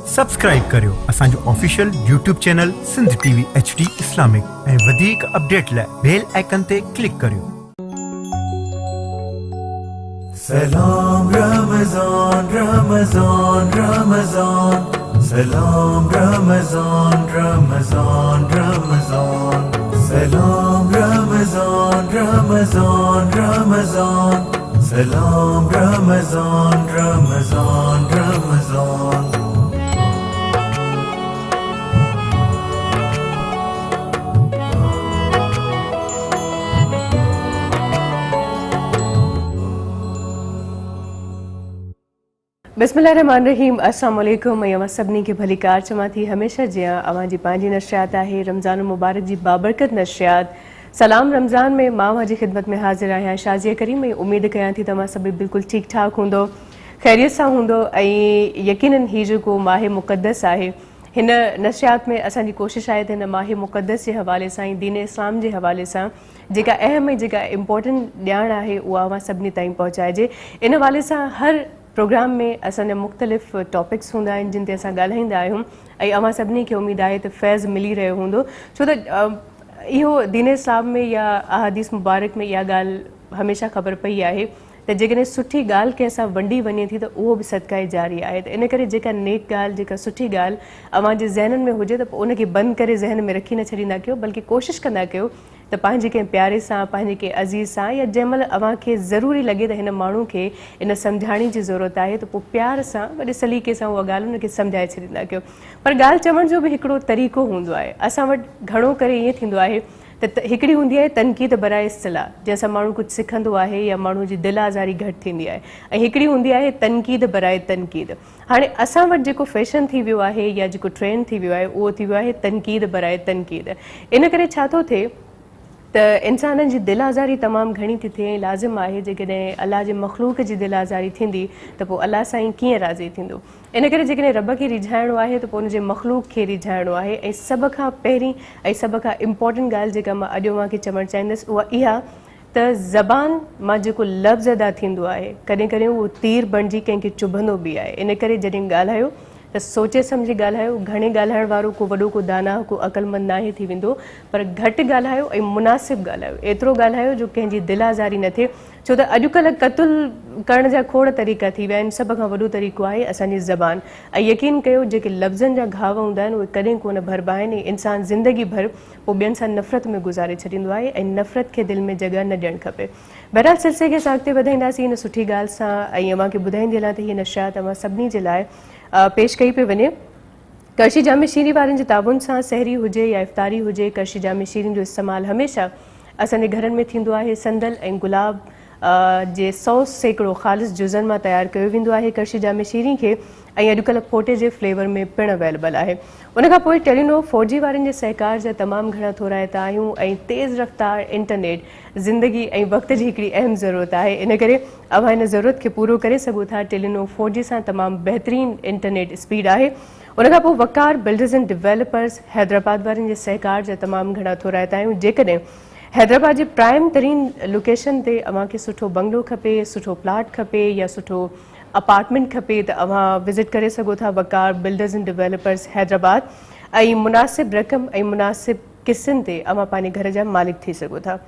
Subscribe करियो असांजो official YouTube channel Sindh TV HD Islamic ऐं वधीक अपडेट लाइ बेल आइकन ते क्लिक करियो। सलाम रमज़ान रमज़ान रमज़ान, सलाम रमज़ान रमज़ान रमज़ान, सलाम रमज़ान रमज़ान रमज़ान, सलाम रमज़ान रमज़ान रमज़ान। बिस्मिल्लाहिर्रहमानिर्रहीम। अस्सलाम वालेकुम। मैं सभिनी खे भली कार चवां थी हमेशा जीअं अवां जी पंहिंजी नशरियात आहे रमज़ान मुबारक जी बाबरकत नशरियात सलाम रमज़ान में मां अवां जी ख़िदमत में हाज़िर आहियां। शाज़िया करीम में उम्मीद कयां थी तव्हां सभई बिल्कुलु ठीकु ठाक हूंदो, ख़ैरियत सां हूंदो ऐं यकीनन ही जेको माह मुक़द्दस आहे हिन नशरियात में असांजी कोशिशि आहे त हिन माह मुक़द्दस जे हवाले सां ऐं दीन इस्लाम जे हवाले सां जेका अहम ऐं जेका इम्पोर्टेंट ॼाण आहे उहा अवां सभिनी ताईं पहुचाइजे। इन हवाले सां हर प्रोग्राम में असांजा मुख़्तलिफ़ टॉपिक्स हूंदा आहिनि जिन ते असां ॻाल्हाईंदा आहियूं ऐं अवां सभिनी खे उमेदु आहे त फैज़ मिली रहियो हूंदो, छो त इहो दीन इस्लाम में या अहादीस मुबारक में इहा ॻाल्हि हमेशह ख़बर पई आहे त जेकॾहिं सुठी ॻाल्हि कंहिं सां वंडी वञे थी त उहो बि सदका जारी आहे। त इन करे जेका नेक ॻाल्हि जेका सुठी ॻाल्हि अवां जे ज़हननि में हुजे त पोइ उनखे बंदि करे ज़हन में रखी न छॾींदा कयो, बल्कि कोशिशि कंदा कयो त पंहिंजे कंहिं प्यारे सां पंहिंजे कंहिं अज़ीज़ सां या जंहिं महिल अव्हां खे ज़रूरी लॻे त हिन माण्हू खे इन सम्झाइण जी ज़रूरत आहे त पोइ प्यार सां वॾे सलीक़े सां उहा ॻाल्हि उनखे सम्झाए छॾींदा कयो। पर ॻाल्हि चवण जो बि हिकिड़ो तरीक़ो हूंदो आहे। असां वटि घणो करे ईअं थींदो आहे त हिकिड़ी हूंदी आहे तनक़ीद बराए इस्तलाह, जंहिंसां माण्हू कुझु सिखंदो आहे या माण्हू जी दिलि आज़ारी घटि थींदी आहे, ऐं हिकिड़ी हूंदी आहे तनक़ीद बराए तनक़ीद। हाणे असां वटि जेको फैशन थी वियो आहे या जेको ट्रेंड थी वियो आहे उहो थी वियो आहे तनक़ीद बराए तनक़ीद। इन करे छा थो थिए त इंसाननि जी दिलि आज़ारी तमामु घणी थी थिए। लाज़िम आहे जेकॾहिं अलाह जे मख़लूक जी दिलि आज़ारी थींदी त पोइ अलाह साईं कीअं राज़ी थींदो। इन करे जेकॾहिं रब खे रिझाइणो आहे त पोइ उनजे मख़लूक खे रिझाइणो आहे। ऐं सभ खां पहिरीं ऐं सभ खां इम्पोर्टेंट ॻाल्हि जेका मां अॼु अव्हांखे चवणु चाहींदसि उहा इहा त ज़बान मां जेको लफ़्ज़ अदा थींदो आहे कॾहिं कॾहिं उहो तीर बणिजी कंहिंखे चुभंदो बि आहे। इन करे जॾहिं ॻाल्हायो त सोचे सम्झी ॻाल्हायो। घणे ॻाल्हाइण वारो को वॾो को दाना को अक़लमंद नाहे थी वेंदो, पर घटि ॻाल्हायो ऐं मुनासिबु ॻाल्हायो। एतिरो ॻाल्हायो जो कंहिंजी दिलि आज़ारी न थिए, छो त अॼुकल्ह क़तल करण जा खोड़ तरीक़ा थी विया आहिनि। सभ खां वॾो तरीक़ो आहे असांजी ज़बान। ऐं यकीन कयो जेके लफ़्ज़नि जा घाव हूंदा आहिनि उहे कॾहिं कोन भरबा आहिनि। इंसानु ज़िंदगी भर पोइ ॿियनि सां नफ़रत में गुज़ारे छॾींदो आहे ऐं नफ़रत खे दिलि में जॻह न ॾियणु खपे। बहरहाल सिलसिले खे असां अॻिते वधाईंदासीं हिन सुठी ॻाल्हि सां ऐं अव्हांखे ॿुधाईंदी हलां त हीअ नशरियात अव्हां सभिनी जे लाइ पेश कई पई वञे। करशी जामे शीरी वारनि जे ताबुन सां सहरी हुजे या इफ़्तारी हुजे, करशी जामे शीरिन जो इस्तेमालु हमेशह असांजे घरनि में थींदो आहे। संदल ऐं गुलाब जे 100% ख़ालिस जुज़नि मां तयारु कयो वेंदो आहे करशी जामे शीरी खे, ऐं अॼुकल्ह फोटे जे फ्लेवर में पिणु अवेलेबल आहे। उनखां पोइ टेलीनॉर 4G वारनि जे सहकार जा तमामु घणा थोराइता आहियूं ऐं तेज़ रफ़्तार इंटरनेट ज़िंदगी ऐं वक़्त जी हिकिड़ी अहम ज़रूरत आहे। इन करे अव्हां हिन ज़रूरत खे पूरो करे सघो था। टेलीनॉर 4G सां तमामु बहितरीनु इंटरनेट स्पीड आहे। उनखां पोइ वकार बिल्डर्स एंड डेवलपर्स हैदराबाद वारनि जे सहकार जा तमामु घणा थोराइता आहियूं। जेकॾहिं हैदराबाद जे प्राइम तरीन लोकेशन ते अव्हांखे सुठो बंगलो खपे, सुठो प्लाट खपे या सुठो अपार्टमेंट खपे त अव्हां विज़िट करे सघो था वकार बिल्डर्स एंड डेवलपर्स हैदराबाद, ऐं मुनासिब रक़म ऐं मुनासिब किस्तनि ते अव्हां पंहिंजे घर जा मालिक थी सघो था।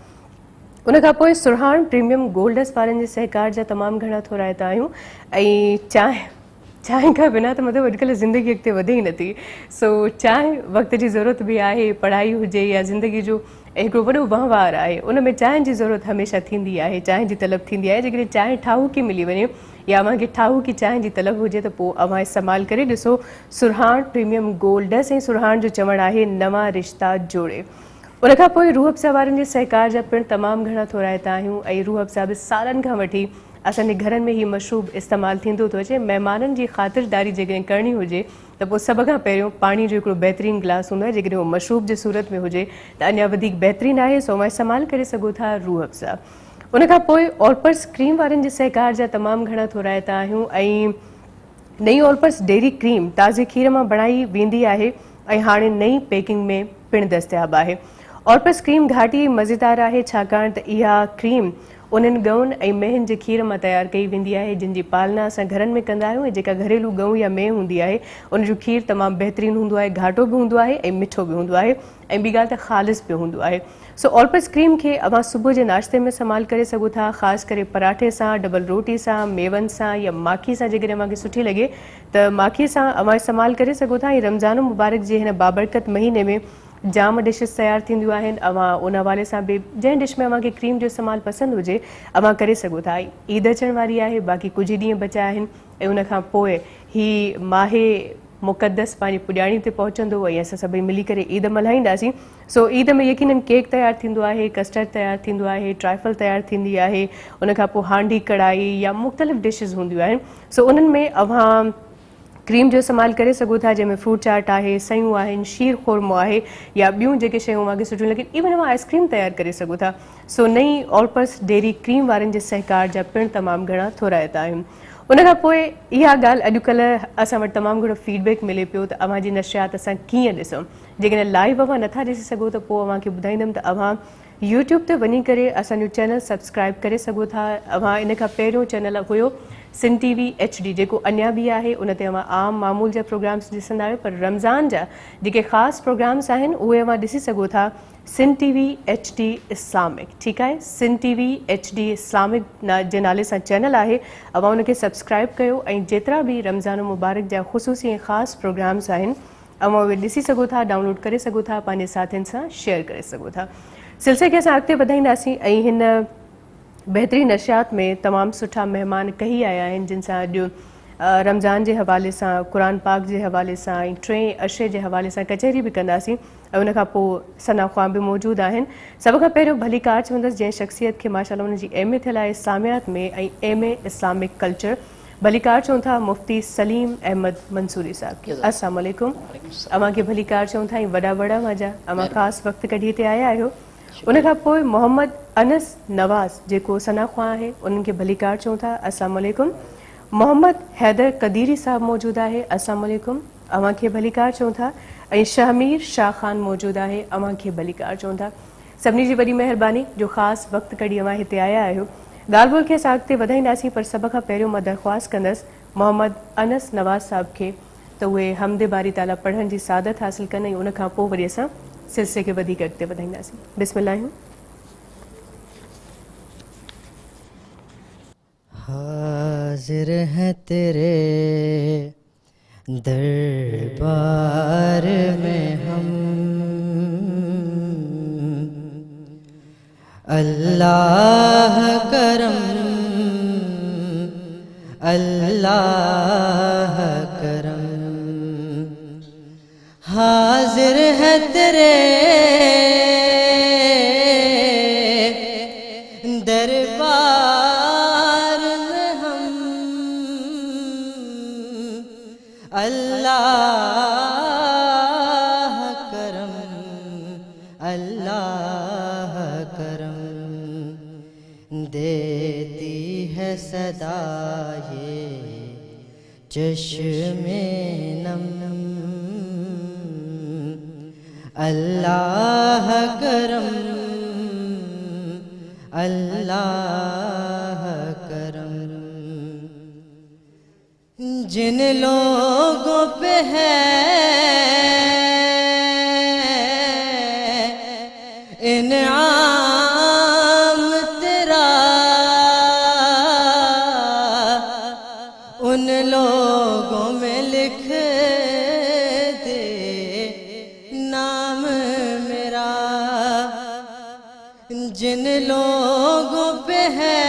उनखां पोइ सुरहान प्रीमियम गोल्डस वारनि जे सहकार जा तमामु घणा थोराइता आहियूं। ऐं चांहि खां बिना त मतिलबु अॼुकल्ह ज़िंदगी अॻिते वधे ई नथी। सो चांहि वक़्त जी ज़रूरत बि आहे, पढ़ाई हुजे या ज़िंदगी जो हिकिड़ो वॾो वहिंवार आहे, उन में चांहि जी ज़रूरत हमेशह थींदी आहे, चांहि जी तलब थींदी आहे। जेकॾहिं चांहि ठाहूकी मिली वञे या अव्हांखे ठाहूकी चांहि जी तलब हुजे त पोइ अव्हां इस्तेमालु करे ॾिसो सुरहान प्रीमियम गोल्डस। ऐं सुरहान जो चवणु आहे नवां रिश्ता जोड़े। उनखां पोइ रूह अफ़ज़ा वारनि जे सहकार जा पिणु तमामु घणा थोराइता आहियूं। ऐं रूह अफ़ज़ा बि सालनि खां वठी असांजे घरनि में हीउ मशरूब इस्तेमालु थींदो थो अचे। महिमाननि जी ख़ातिरदारी जेकॾहिं करणी हुजे त पोइ सभ खां पहिरियों पाणी जो हिकिड़ो बहितरीनु गिलास हूंदो आहे। जेकॾहिं उहो मशरूब जे सूरत में हुजे त अञा वधीक बहितरीनु आहे। सो अव्हां इस्तेमालु करे सघो था रूह अफ़ज़ा। उनखां पोइ ऑलपर्स क्रीम वारनि जे सहकार जा तमामु घणा थोराइता आहियूं। ऐं नई ऑलपर्स डेयरी क्रीम ताज़े खीर मां बणाई वेंदी आहे ऐं हाणे नई पैकिंग में पिणु दस्तियाबु आहे। ऑलपर्स क्रीम घाटी मज़ेदार आहे छाकाणि त इहा क्रीम उन्हनि गऊं ऐं मेहनि जे खीर मां तयारु कई वेंदी आहे, जिन जी पालना असां घरनि में कंदा आहियूं। ऐं जेका घरेलू गऊं या मेह हूंदी आहे उन जो खीर तमामु बहितरीनु हूंदो आहे, घाटो बि हूंदो आहे ऐं मिठो बि हूंदो आहे ऐं ॿी ॻाल्हि त ख़ालिस बि हूंदो आहे। सो ऑलपस क्रीम खे अव्हां सुबुह जे नाश्ते में इस्तेमालु करे सघो था, ख़ासि करे पराठे सां, डबल रोटी सां, मेवनि सां या माखी सां जेकॾहिं अव्हांखे सुठी लॻे त माखीअ सां अव्हां इस्तेमालु करे सघो था। ऐं रमज़ान मुबारक जे हिन बाबरकत महीने में जाम डिशिस तयारु थींदियूं आहिनि। अव्हां उन हवाले सां बि जंहिं डिश में अव्हांखे क्रीम जो इस्तेमालु पसंदि हुजे अव्हां करे सघो था। ईद अचण वारी आहे, बाक़ी कुझु ई ॾींहं बचिया आहिनि ऐं उन खां पोइ ही माहे मुक़दस पंहिंजी पुॼाणी ते पहुचंदो ऐं असां सभई मिली करे ईद मल्हाईंदासीं। सो ईद में यकीनन केक तयारु थींदो आहे, कस्टर्ड तयारु थींदो आहे, ट्राइफल तयारु थींदी आहे, उन खां पोइ हांडी कढ़ाई या मुख़्तलिफ़ डिशिस हूंदियूं आहिनि। सो उन्हनि में अव्हां क्रीम जो इस्तेमालु करे सघो था, जंहिंमें फ्रूट चाट आहे, सयूं आहिनि, शीर ख़ुर्मो आहे या ॿियूं जेके शयूं अव्हांखे सुठियूं लॻनि। इवन अव्हां आइस्क्रीम तयारु करे सघो था। सो नई ऑलपस डेयरी क्रीम वारनि जे सहकार जा पिणु तमामु घणा थोराइता आहिनि। उन खां पोइ इहा ॻाल्हि अॼुकल्ह असां वटि तमामु घणो फीडबैक मिले पियो त अव्हांजी नशियात असां कीअं ॾिसूं। जेकॾहिं लाइव अव्हां नथा ॾिसी सघो त पोइ अव्हांखे ॿुधाईंदमि त अव्हां यूट्यूब ते वञी करे असांजो चैनल सब्सक्राइब करे सघो था। अव्हां इन खां पहिरियों चैनल हुयो सिंध टीवी HD, जेको अञा बि आहे। उन ते अव्हां आम मामूल जा प्रोग्राम्स ॾिसंदा आहियो, पर रमज़ान जा जेके ख़ासि प्रोग्राम्स आहिनि उहे अव्हां ॾिसी सघो था सिंध टीवी HD इस्लामिक। ठीकु आहे, सिंध टीवी HD इस्लामिक जे नाले सां चैनल आहे। अव्हां उनखे सब्सक्राइब कयो ऐं जेतिरा बि रमज़ान मुबारक जा ख़ुसूसी ऐं ख़ासि प्रोग्राम्स आहिनि अव्हां उहे ॾिसी सघो था, डाउनलोड करे सघो था, पंहिंजे साथियुनि सां शेयर करे सघो था। सिलसिले खे असां अॻिते वधाईंदासीं ऐं हिन बहितरीन नशियात में तमामु सुठा महिमान कही आया आहिनि, जिन सां अॼु रमज़ान जे हवाले सां, क़ुरान पाक जे हवाले सां ऐं 3 अशरे जे हवाले सां कचहरी बि कंदासीं ऐं उन खां पोइ सना ख़्वां बि मौजूदु आहिनि। सभ खां पहिरियों भली कार चवंदसि जंहिं शख़्सियत खे माशाअल्लाह उन जी MA थियल आहे इस्लामियात में ऐं MA इस्लामिक कल्चर। भली कार चऊं था मुफ्ती सलीम अहमद मंसूरी साहब खे। अस्सलाम वालेकुम। अव्हांखे भली कार चऊं था ऐं वॾा वॾा मज़ा, अव्हां ख़ासि वक़्तु कढी हिते आया आहियो। उन खां पोइ मोहम्मद अनस नवाज़ जेको सना ख़्वां आहे, उन्हनि खे भली कार चऊं था। अस्सलाम वालेकुम। मोहम्मद हैदर कदीरी साहब मौजूदु आहे। अस्सलाम वालेकुम, अव्हांखे भली कार चऊं था। ऐं शहमीर शाह ख़ान मौजूदु आहे, अव्हांखे भली कार चऊं था। सभिनी जी वॾी महिरबानी जो ख़ासि वक़्तु कढी अव्हां हिते आया आहियो। ॻाल्हि ॿोल खे असां अॻिते वधाईंदासीं, पर सभ खां पहिरियों मां दरख़्वास्त कंदसि मोहम्मद अनस नवाज़ साहब खे त उहे हमदे बारी ताला पढ़ण जी सादत हासिलु कनि ऐं उन खां पोइ वरी असां सिलसिले खे वधीक अॻिते वधाईंदासीं। बिस्मिल्लाह। हाज़िर हैं तेरे दरबार में हम, अल्लाह करम, अल्लाह करम। हाजिर है तेरे दरबार में हम, अल्लाह करम, अल्लाह करम। देती है सदा ये चश्मे नम, अल्लाह करम, अल्लाह करम। जिन लोगों पे है इनाम तेरा, उन लोगों में लिख दे नाम मेरा। जिन लोगों पे है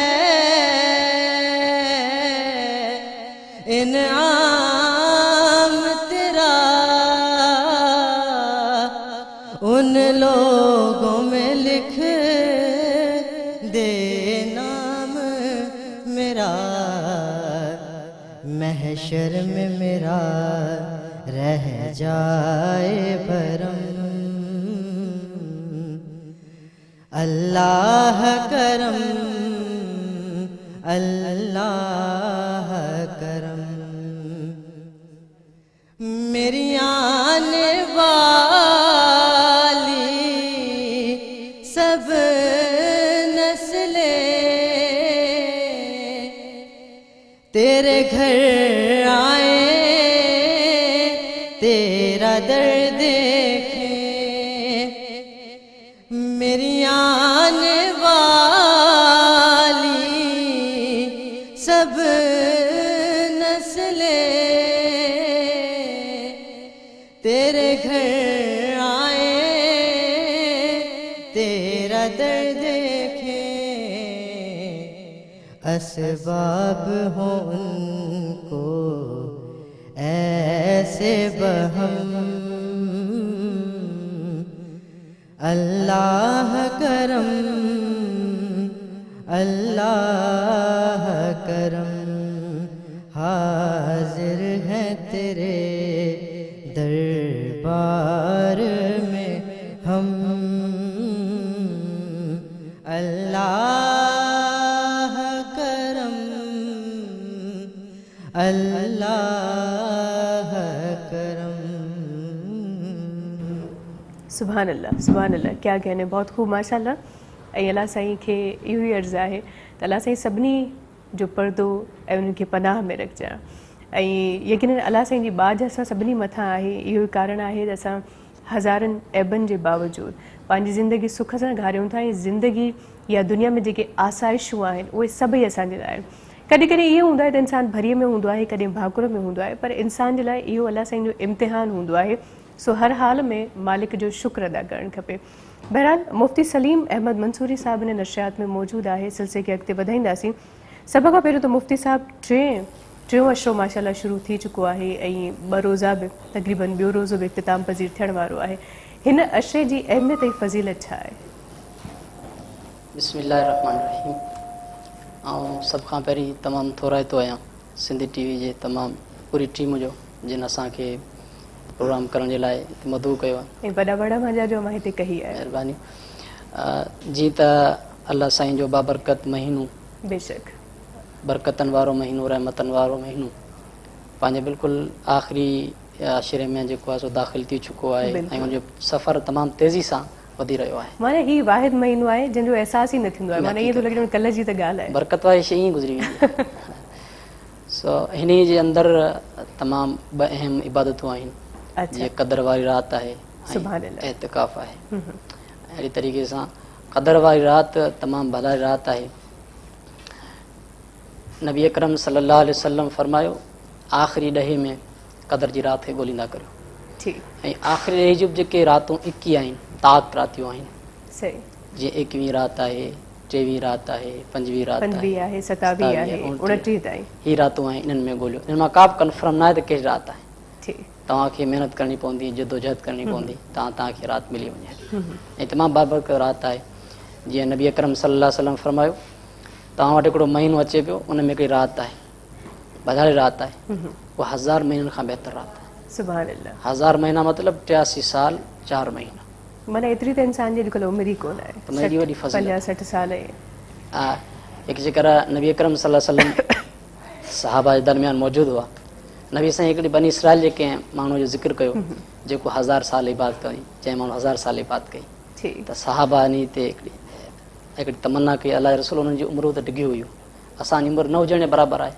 इनाम तेरा, उन लोगों में लिख दे नाम मेरा। महशर में मेरा रह जाए भरम, अल्लाह करम, अल्लाह करम। मेरी आने वाली सब नस्लें तेरा दर्द देखे मेरी आने वाली सब नस्लें तेरे घर आए तेरा दर्द देखे असबाब हो उनको ऐसे बहम अल्लाह करम अल्लाह करम हाजिर है तेरे दरबार में हम अल्लाह करम अल्लाह करम। सुभान अल्लाह, क्या कहने, बहुत खूब माशाल्लाह। ऐं अल्लाह साईं खे इहो ई अर्ज़ु आहे त अल्लाह साईं सभिनी जो पर्दो ऐं उन्हनि खे पनाह में रखिजांइ। ऐं यकीनन अल्लाह साईं जी बाज असां सभिनी मथां आहे। इहो ई कारण आहे त असां हज़ारनि ऐबनि जे बावजूदि पंहिंजी ज़िंदगी सुख सां घारियूं था। ऐं ज़िंदगी या दुनिया में जेके आसाइशूं आहिनि उहे सभई असांजे लाइ आहिनि। कॾहिं कॾहिं इहो हूंदो आहे त इंसानु भरीअ में हूंदो आहे, कॾहिं भाकुर में हूंदो आहे, पर इंसान जे लाइ इहो अल्लाह साईं जो इम्तिहान हूंदो आहे। सो हर हाल में मालिक जो शुक्र अदा करणु खपे। बहरहाल मुफ्ती सलीम अहमद मंसूरी साहब इन नशियात में मौजूदु आहे। सिलसिले खे अॻिते वधाईंदासीं। सभ खां पहिरियों त मुफ्ती साहब टियों अशरो माशाल्लाह शुरू थी चुको आहे ऐं 2 रोज़ा बि तक़रीबन ॿियो रोज़ो बि इख़्तिताम पज़ीर थियण वारो आहे। हिन अशरे जी अहमियत ऐं फज़ीलत छा आहे? बिस्मिल्लाहिर्रहमानिर्रहीम। ऐं सभ खां पहिरीं तमामु थोराइतो आहियां सिंधी टीवी जे तमामु पूरी टीम जो जिन असांखे प्रोग्राम करण जे लाइ मदऊ कयो आहे। ऐं वॾा वॾा मजा जो मां हिते कही आहे। महिरबानी। जीअं त अल्लाह साईं जो बाबरकत महीनो, बेशक बरकतनि वारो महीनो, रहमतनि वारो महीनो पंहिंजे बिल्कुलु आख़िरी अशरे में जेको आहे सो दाख़िल थी चुको आहे ऐं हुनजो सफ़र तमामु तेज़ी सां वधी रहियो आहे। माना ही वाहिद महीनो आहे जंहिंजो अहसास ई न थींदो आहे। माना ईअं थो लॻे कल्ह जी त ॻाल्हि आहे। बरकत वारी शइ ईअं गुज़री वेंदी आहे। सो हिन जे अंदरि तमामु ॿ अहम इबादतूं आहिनि। जीअं क़दर वारी राति आहे, एतिकाफ़ आहे। अहिड़ी तरीक़े सां क़दर वारी राति तमामु भलाई राति आहे। नबी अकरम सल्लल्लाहु अलैहि वसल्लम फरमायो आख़िरी ॾहे में क़दर जी राति खे ॻोल्हींदा करियो। ऐं आख़िरी ॾहे जूं जेके रातूं 21 आहिनि, ताक़ रातियूं आहिनि। जीअं 21वीं राति आहे, 23वीं राति आहे, 25वीं राति आहे, 27वीं आहे, 29 ताईं ही रातूं आहिनि। इन्हनि में ॻोल्हियो। इन्हनि मां का बि कंफर्म न आहे त कहिड़ी राति आहे। तव्हांखे महिनत करणी पवंदी, जदोजहद करणी पवंदी, तव्हांखे राति मिली वञे। ऐं तमामु बाबरकत राति आहे। जीअं नबी अकरम सल्लल्लाहु अलैहि वसल्लम फरमायो तव्हां वटि हिकिड़ो महीनो अचे पियो, उन में हिकिड़ी राति आहे, भॼारी राति आहे, उहा 1000 महीननि खां बहितर राति आहे। सुभान अल्लाह। 1000 महीना मतिलबु 83 साल 4 महीना। माना एतिरी त इंसान जी अॼुकल्ह उमिरि ई कोन आहे। त वॾी वॾी 50-60 साल हिकु जेकर नबी अकरम सल्लल्लाहु अलैहि वसल्लम सहाबा जे दरमियान मौजूदु हुआ। नबी साईं हिकिड़ी बनी इसराइल जे कंहिं माण्हू जो ज़िक्र कयो जेको 1000 साल इबादत कई, जंहिं माण्हू 1000 साल इबादत कई। त सहाबा नी ते हिकिड़ी तमन्ना कई, अल्लाह रसूल उन्हनि जी उमिरि त डिघियूं हुयूं, असांजी उमिरि न हुजण जे बराबरि आहे।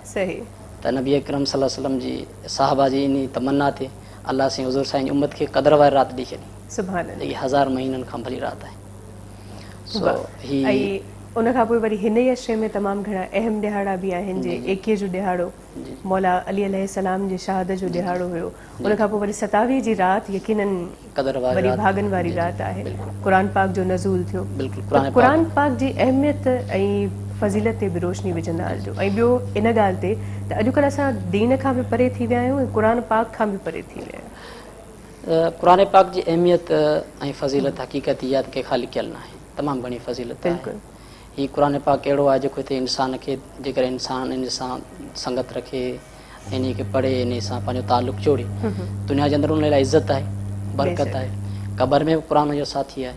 त नबी अकरम सल्लल्लाहु अलैहि वसल्लम जी सहाबा जी इन तमन्ना ते अल्लाह साईं हुज़ूर साईं जी उम्मत खे क़दर वारी राति ॾेई छॾी। सुभान अल्लाह। इहा 1000 महीननि खां भली राति आहे। उन खां पोइ वरी हिन ई अशरे में तमामु घणा अहम ॾिहाड़ा बि आहिनि। जे 21 जो ॾिहाड़ो मौला अली अलैहिस्सलाम जे शहादत जो ॾिहाड़ो हुयो। उन खां पोइ वरी 27वीं जी राति यकीनन वरी भागनि वारी राति आहे। क़ुरान पाक जो नज़ूल थियो। क़ुरान पाक जी अहमियत ऐं फज़ीलत ते बि रोशनी विझंदा हलिजो। ऐं ॿियो इन ॻाल्हि ते त अॼुकल्ह असां दीन खां बि परे थी विया आहियूं ऐं क़ुरान पाक खां बि परे थी विया आहियूं। क़ुरान पाक जी अहमियत ऐं फज़ीलत हक़ीक़तियात खे ख़ाली कयल न आहे, तमामु घणी फज़ीलत आहे। हीउ क़ुरान पाक अहिड़ो आहे जेको हिते इंसान खे जेकर इंसान इन सां संगत रखे, इन खे पढ़े, इन सां पंहिंजो तालुक़ जोड़े, दुनिया जे अंदरि उन लाइ इज़त आहे, बरकत आहे। क़बर में बि क़ुरान जो साथी आहे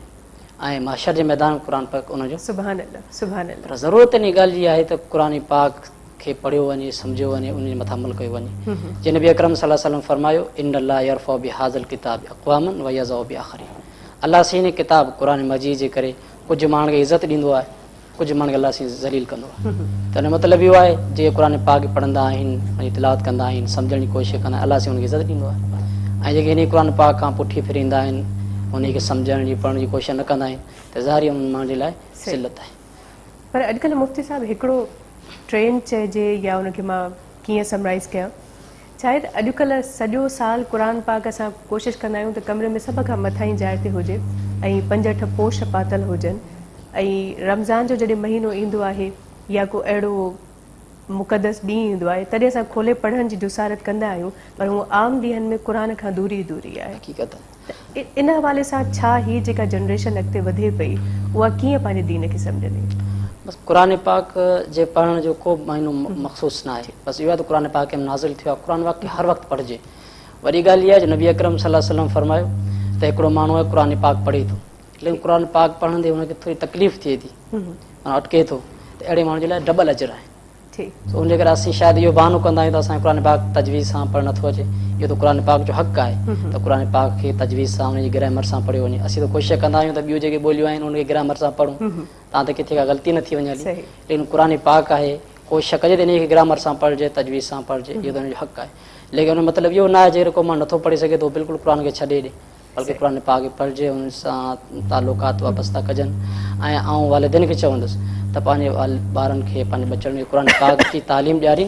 ऐं माशर जे मैदान में क़ुरान पाक उनजो। सुभान अल्लाह, सुभान अल्लाह। पर ज़रूरत इन ॻाल्हि जी आहे त क़ुरान पाक खे पढ़ियो वञे, सम्झियो वञे, उन जे मथां अमल कयो वञे। जीअं नबी अकरम सल्लल्लाहु अलैहि वसल्लम फरमायो इन्न अल्लाह यरफ़उ बिहाज़ल किताब अक़वामन व यज़उ बिआख़रीन। अल्लाह साईं इन किताब क़ुरान मजीद जे करे कुझु माण्हुनि खे इज़त ॾींदो आहे, कुझु माण्हू अल्लाह साईं ज़लील कंदो आहे। त हिन मतिलबु इहो आहे जेके क़ुरान पाक पढ़ंदा आहिनि, वञी तिलावत कंदा आहिनि, सम्झण जी कोशिशि कंदा आहिनि, अल्लाह साईं हुनखे इज़त ॾींदो आहे ऐं जेके इन क़ुर पाक खां पुठी फिरींदा आहिनि उन खे सम्झण जी पढ़ण जी कोशिशि न कंदा आहिनि त ज़ाहिर उन्हनि माण्हुनि जे लाइ ज़िलत आहे। पर अॼुकल्ह मुफ़्ती साहिबु हिकिड़ो ट्रेंड चइजे या उनखे मां कीअं समराइज़ कयां, शायदि अॼुकल्ह सॼो साल क़ुर पाक असां कोशिशि कंदा आहियूं त कमरे में सभ खां मथां ई जाइ ते हुजे ऐं 5-8 पोश पातल हुजनि, ऐं रमज़ान जो जॾहिं महीनो ईंदो आहे या को अहिड़ो मुक़दस ॾींहुं ईंदो आहे तॾहिं असां खोले पढ़ण जी जुसारत कंदा आहियूं, पर उहो आम ॾींहंनि में क़ुर खां दूरी दूरी आहे। हक़ीक़त इन हवाले सां छा ही जेका जनरेशन अॻिते वधे पई उहा कीअं पंहिंजे दीन खे सम्झंदी? बसि क़ुर पाक जे पढ़ण जो को महीनो मख़सूस न आहे, बसि इहो आहे त क़ुर पाक में नाज़िल थियो आहे, क़ुर पाक खे हर वक़्तु पढ़िजे। वॾी ॻाल्हि इहा आहे जो नबी अकरम सल्लल्लाहु अलैहि वसल्लम फरमायो त हिकिड़ो माण्हू आहे क़ुर पाक पढ़े थो, लेकिन क़ुर पाक पढ़ंदे हुनखे थोरी तकलीफ़ थिए थी, माना अटके थो, त अहिड़े माण्हू जे लाइ डबल अजर आहे। उनजे करे असीं शायदि इहो बहानो कंदा आहियूं त असांखे क़ुर पाक तजवीज़ सां पढ़णु नथो अचे, इहो त क़ुर पाक जो हक़ आहे त क़ुर पाक खे तजवीज़ सां उनजी ग्रामर सां पढ़ियो वञे। असीं त कोशिशि कंदा आहियूं त ॿियूं जेके ॿोलियूं आहिनि उनखे ग्रामर सां पढ़ूं, तव्हां त किथे का ग़लती न थी वञे हली, लेकिन क़ुर पाक आहे कोशिशि कजे त इनखे ग्रामर सां पढ़िजे, तजवीज़ सां पढ़िजे, इहो त उनजो हक़ आहे। लेकिन उन मतिलबु इहो न आहे जे को मां नथो पढ़ी सघे थो बिल्कुलु क़ुर खे छॾे ॾे, बल्कि क़ुर पाक खे पढ़िजे, उन सां तालुकात वाबस्ता कजनि। ऐं आउं वालिदैन खे चवंदुसि त पंहिंजे ॿारनि खे पंहिंजे बचड़नि खे क़ुर पाक जी तालीम ॾियारी,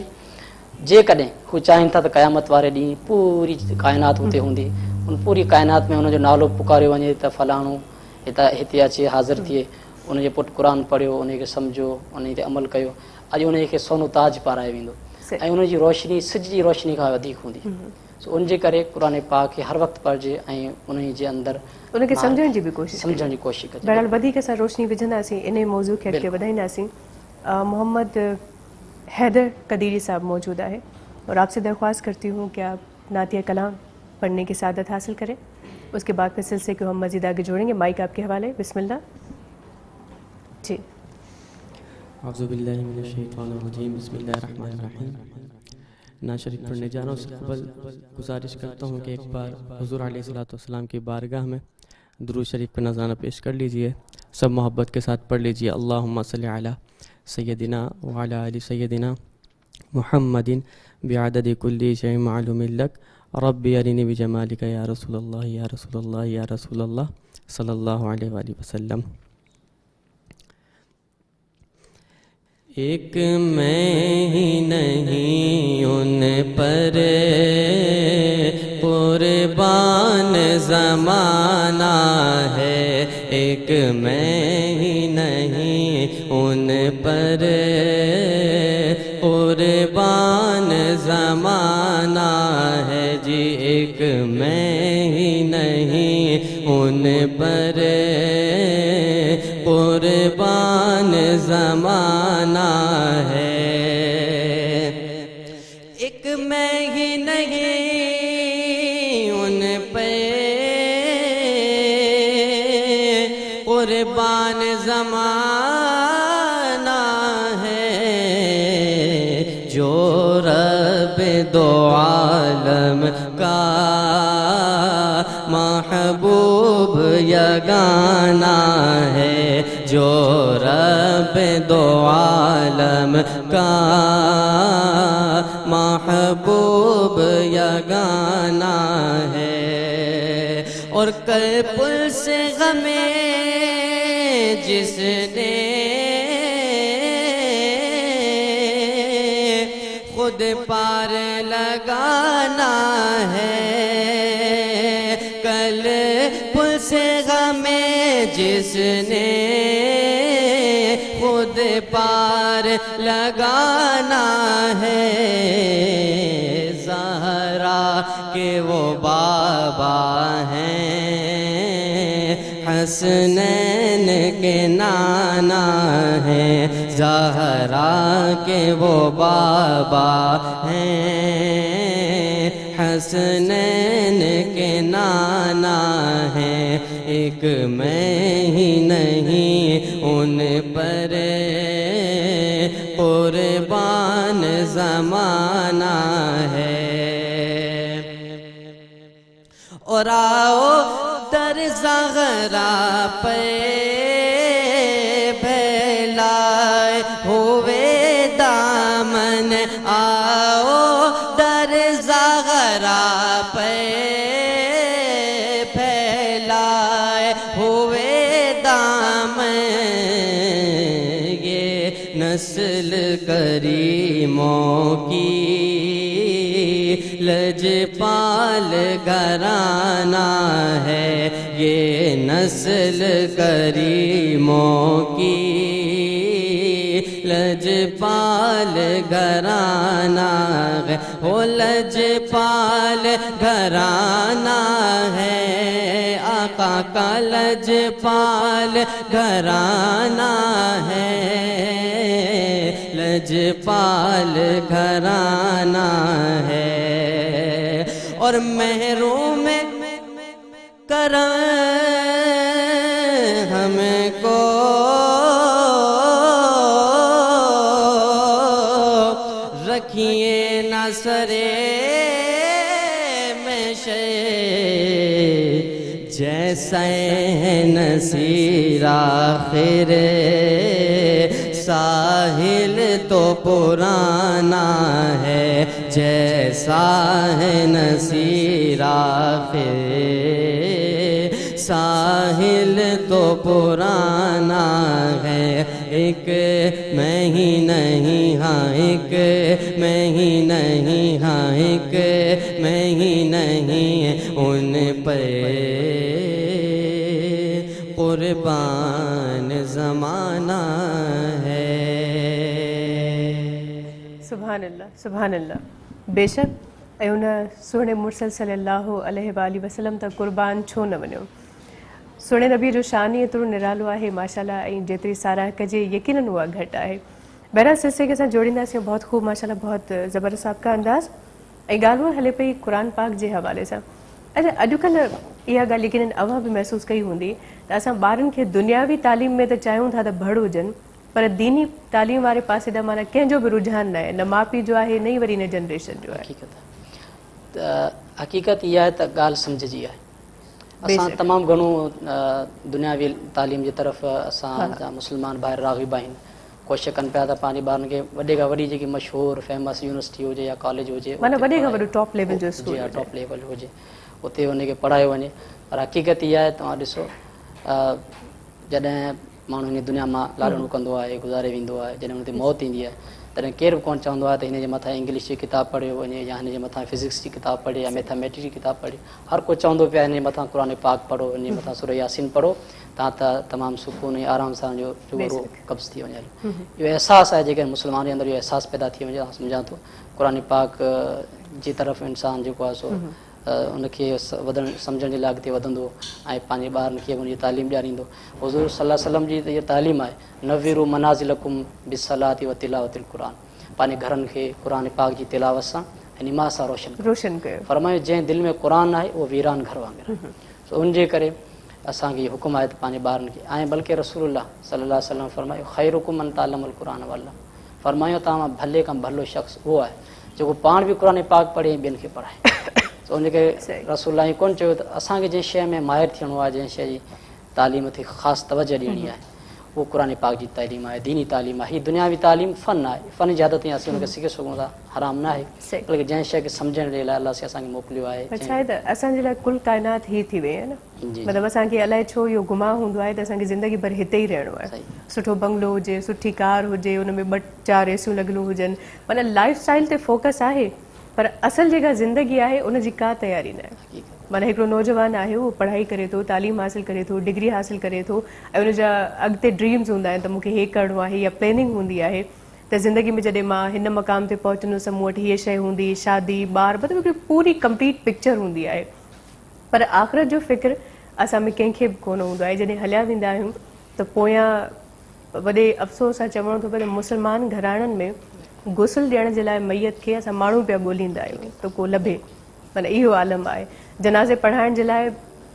जेकॾहिं हू चाहिनि था त क़यामत वारे ॾींहुं पूरी काइनात हुते हूंदी, उन पूरी काइनात में हुनजो नालो पुकारियो वञे त फलाणो हिते अचे हाज़िर थिए, उनजे पुटु क़ुर पढ़ियो, उनखे सम्झो, उन ते अमल कयो, अॼु उनखे सोनो ताज पाराए वेंदो ऐं उनजी रोशनी सिज जी रोशनी खां वधीक हूंदी। उनजे करे क़ुर पाक खे हर वक़्तु पढ़िजे ऐं उन जे अंदरि उनखे सम्झण जी बि कोशिशि कजे। बहरहाल वधीक असां रोशनी विझंदासीं, इन मौज़ू खे अॻिते वधाईंदासीं। मोहम्मद हैदर कदीरी साहब मौजूद है और आपसे दरख्वास्त करती हूँ कि आप नातिया कलाम पढ़ने की सादत हासिल करें, उसके बाद फिर सिलसिले को हम मज़ीद आगे जोड़ेंगे। माइक आपके हवाले, बिस्मिल्लाह जी। ना शरीफ पढ़ने जा रहा हूँ, उससे कबल गुजारिश करता हूँ कि एक बार हुज़ूर अलैहिस्सलाम की बारगाह में दुरूद शरीफ पर नज़राना पेश कर लीजिए, सब मोहब्बत के साथ पढ़ लीजिए। अल्लाहुम्मा सल्ली अला सय्यदिना व अला आलि सय्यदिना मुहम्मदिन बिअददि कुल्ली शैइन मालूमिन लक रब्बी अरिनी बिजमालिका या रसूलल्लाह या रसूलल्लाह या रसूलल्लाह सल्लल्लाहु अलैहि वसल्लम। एक मैं ही नहीं उन पर कुर्बान ज़माना है, एक मैं ही नहीं उन पर कुर्बान ज़माना है जी, एक मैं ही नहीं उन पर कुर्बान ज़माना है, एक मैं ही नहीं उन पे कुर्बान ज़माना है, जो रब दो आलम का महबूब यगाना है, जो रब दो आलम का महबूब यगाना है, और कल पुल से गमे जिसने खुद पार लगाना है, कल पुल से गमे जिसने खुद पार लगाना है, ज़हरा के वो बाबा हैं, हसनैन के नाना हैं, ज़हरा के वो बाबा हैं, हसनैन के नाना हैं, एक मैं ही नहीं उन पर कुर्बान ज़माना है, और आओ दर ज़हरा पे फैलाए हुए दामन, आओ दर ज़हरा पे हुए दामन ये नस्ल करीमों की, लजपाल घराना है ये नस्ल करीमों की, लजपाल घराना है, ओ लजपाल घराना है, आका का लजपाल घराना है, लजपाल घराना है। और महरूम करम हमको रखिए न सरे में शे, जैसा है नसीर आखिर साहिल तो पुराना है, जैसा है नसीर आखिर साहिल तो पुराना है। एक मैं ही नहीं हाँ, एक मैं ही नहीं हाँ, एक मैं ही नहीं उन पे कुर्बान ज़माना है। सुभान अल्लाह, सुभान अल्लाह। बेशक ऐं उन सुहिणे मुर्सल सल्लल्लाहु अलैहि वसल्लम त क़ुर्बान छो न वञो। सुहिणे नबी जो शान ई एतिरो निरालो आहे माशाल्लाह, ऐं जेतिरी साराह कजे यकीनन उहा घटि आहे। बहरहाल सिलसिले खे असां जोड़ींदासीं, बहुत ख़ूब माशाल्लाह, बहुत ज़बरदस्त आपका अंदाज़। ऐं ॻाल्हि उहा हले पई क़ुरान पाक जे हवाले सां। अच्छा, अॼुकल्ह इहा ॻाल्हि यकीनन अव्हां बि महसूसु कई हूंदी त असां ॿारनि खे दुनियावी तालीम में त चाहियूं था त भड़ हुजनि, पर दीनी तालीम वारे पासे ॾांहुं माना कंहिंजो बि रुझान न आहे, न माउ पीउ जो आहे न ई वरी हिन जनरेशन जो आहे। हक़ीक़त इहा आहे त ॻाल्हि सम्झजी आहे। असां तमामु घणो दुनियावी तालीम जी तरफ़ असांजा मुस्लमान ॿाहिरि राग़िब आहिनि, कोशिशि कनि पिया त पंहिंजे ॿारनि खे वॾे खां वॾी जेकी मशहूरु फेमस यूनिवर्सिटी हुजे या कॉलेज हुजे, माना वॾे खां वॾो टॉप लेवल जो स्कूल, टॉप लेवल हुजे, उते हुनखे पढ़ायो वञे। पर हक़ीक़त इहा आहे, तव्हां ॾिसो जॾहिं माण्हू हिन दुनिया मां लाॾणो कंदो आहे, गुज़ारे वेंदो आहे, जॾहिं हुन ते मौत ईंदी आहे, तॾहिं केरु बि कोन चवंदो आहे त हिन जे मथां इंग्लिश जी किताब पढ़ियो वञे या हिन जे मथां फिज़िक्स जी किताब पढ़े या मैथमेटिक्स जी किताब पढ़े। हर को चवंदो पिया हिन जे मथां क़ुरान पाक पढ़ो, हिन जे मथां सूरह यासीन पढ़ो, तव्हां त तमामु सुकून ऐं आराम सां जो रूबरू कब्ज़ थी वञे। इहो अहसासु आहे जेके मुस्लमान जे अंदरि इहो अहसासु पैदा थी वञे। सम्झां थो क़ुरान पाक जी तरफ़ इंसानु जेको आहे सो उनखे वधण सम्झण जे लाइ अॻिते वधंदो ऐं पंहिंजे ॿारनि खे उनजी तालीम ॾियारींदो। हुज़ूर सल्लल्लाहु अलैहि वसल्लम जी त इहा तालीम आहे, नवीरु मनाज़िलकुम बिस्सलाति व तिलावतिल क़ुरान, पंहिंजे घरनि खे क़ुरान पाक जी तिलावत सां ऐं निमाज़ सां रोशन कयो। फरमायो जंहिं दिलि में क़ुरान आहे उहो वीरान घर वांगुरु। सो उनजे करे असांखे इहो हुकुम आहे त पंहिंजे ॿारनि खे, ऐं बल्कि रसूलुल्लाह सल्लल्लाहु अलैहि वसल्लम फरमायो खैरुकुम मन तअल्लमल क़ुरान वअल्लम, फरमायो तव्हां भले खां भलो शख़्स उहो आहे जेको पाण बि क़ुरान पाक पढ़े ऐं ॿियनि खे पढ़ाए। त उनखे रसूलुल्लाह कोन चयो त असांखे जंहिं शइ में माहिर थियणो आहे, जंहिं शइ जी तालीम ते ख़ासि तवजह ॾियणी आहे, वो कुरान पाक जी तालीम है, दीनी तालीम है। ही दुनियावी तालीम फ़न है, फ़न जी आदत असीं उनखे सिखे सघूं था, हराम न आहे, बल्कि जंहिं शइ खे सम्झण जे लाइ अलाह से असांखे मोकिलियो आहे। छा आहे त असांजे लाइ कुल काइनात ही थी वई आहे न, मतिलबु असांखे अलाए छो इहो गुमाह हूंदो आहे त असांखे ज़िंदगी भर हिते ई रहणो आहे। सुठो बंगलो हुजे, सुठी कार हुजे, हुन में 2-4 एसियूं लॻियलूं हुजनि, माना लाइफ स्टाइल ते फोकस आहे, पर असल जेका ज़िंदगी आहे उनजी का तयारी न आहे। माना हिकिड़ो नौजवान आहे, उहो पढ़ाई करे थो, तालीम हासिल करे थो, डिग्री हासिल करे थो, ऐं उनजा अॻिते ड्रीम्स हूंदा आहिनि त मूंखे हे करिणो आहे या प्लेनिंग हूंदी आहे त ज़िंदगी में जॾहिं मां हिन मक़ाम ते पहुचंदुसि मूं वटि हीअ शइ हूंदी, शादी, ॿार, मतिलबु हिकिड़ी पूरी कंप्लीट पिक्चर हूंदी आहे। पर आख़िरत जो फ़िक्र असां में कंहिंखे बि कोन हूंदो आहे। जॾहिं हलिया वेंदा आहियूं त पोयां वॾे अफ़सोस सां चवणो थो पए त मुस्लमान घराणनि में गुसल ॾियण जे लाइ मैयत खे असां माण्हू पिया ॻोल्हींदा आहियूं त को लभे, माना इहो आलम आहे। जनाज़े पढ़ाइण जे लाइ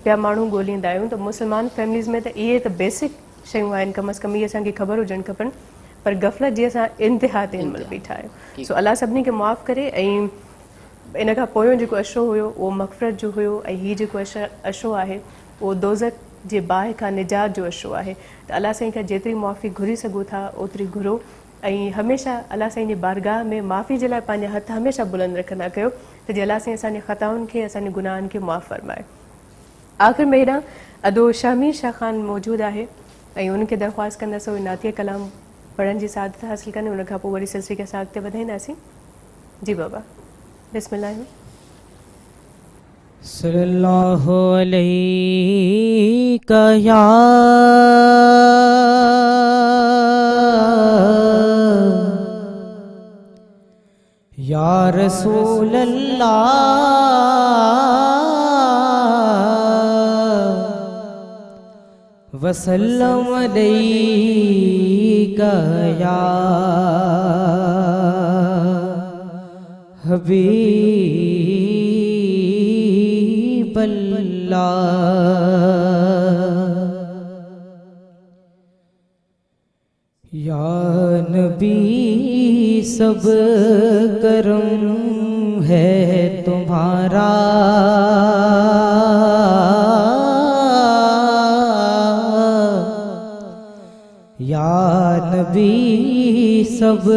पिया माण्हू ॻोल्हींदा आहियूं त मुस्लमान फैमिलीज़ में त इहे त बेसिक शयूं आहिनि, कम अज़ कम इहे असांखे ख़बर हुजणु खपनि, पर गफ़लत जी असां इंतिहा ते हिन महिल बीठा आहियूं। सो अलाह सभिनी खे मुआफ़ करे। ऐं इन खां पोयों जेको अशो हुयो उहो मग़फ़िरत जो हुयो, ऐं हीअ जेको अशो आहे उहो दोज़ख जे बाहि खां निजात जो अशो आहे। त अलाह साईं खां जेतिरी मुआफ़ी घुरी सघो था ओतिरी घुरो, ऐं हमेशह अलाह साईं जी बारगाह में माफ़ी जे लाइ पंहिंजा हथ हमेशह बुलंद रखंदा कयो त जीअं अलाह साईं असांजे ख़ताउनि खे, असांजे गुनाहनि खे मुआफ़ फ़रमाए। آخر مہینہ ادو شامیر شاہ خان موجود ہے ان کے درخواست کرنا سو نعتیہ کلام پڑھن جی سعادت حاصل کرنے ان کو وری سلسلے کے ساتھ بدھائیں جی بابا بسم اللہ صلی اللہ علیہ یا رسول اللہ وسلم علیہ یا حبیب اللہ یا نبی سب کرم ہے تمہارا یا نبی سب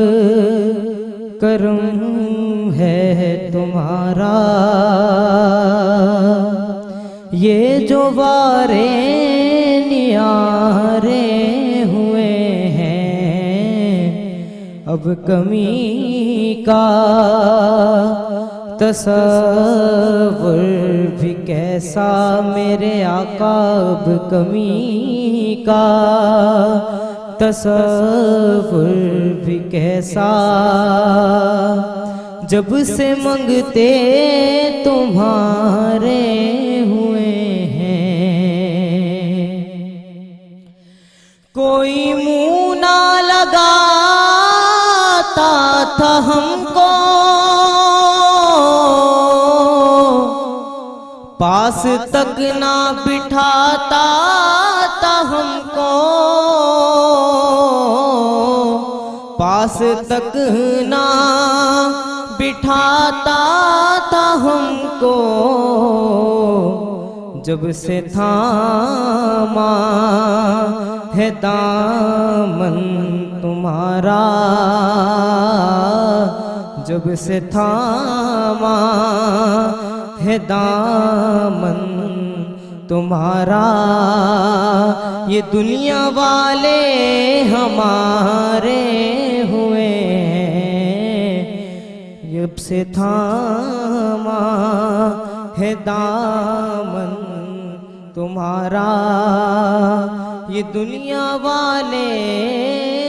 کرم ہے تمہارا یہ جو بارے نیارے ہوئے ہیں اب کمی کا تصور بھی کیسا میرے آقا اب کمی کا تصور بھی کیسا جب سے منگتے تمہارے ہوئے ہیں کوئی منہ نہ لگاتا تھا ہم کو پاس تک نہ بٹھاتا تھا ہم کو پاس تک نہ بٹھاتا تھا ہم کو جب سے تھاما ہے دامن تمہارا جب سے تھاما ہے دامن تمہارا یہ دنیا والے ہمارے ہوئے ہیں جب سے تھاما ہے دامن تمہارا یہ دنیا والے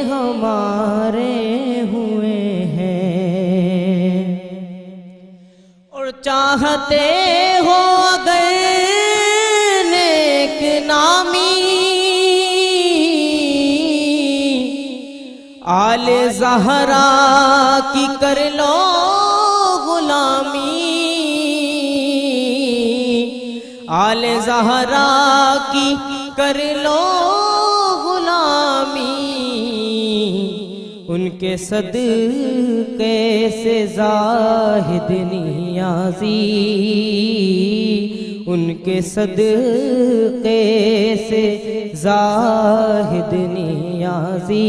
ہمارے ہوئے ہیں اور چاہتے ہو اگر نیک نامی آل زہرا کی کر لو غلامی آل زہرا کی کر لو غلامی ان کے صدقے سے زاہد نیازی ان کے صدقے سے زاہد نیازی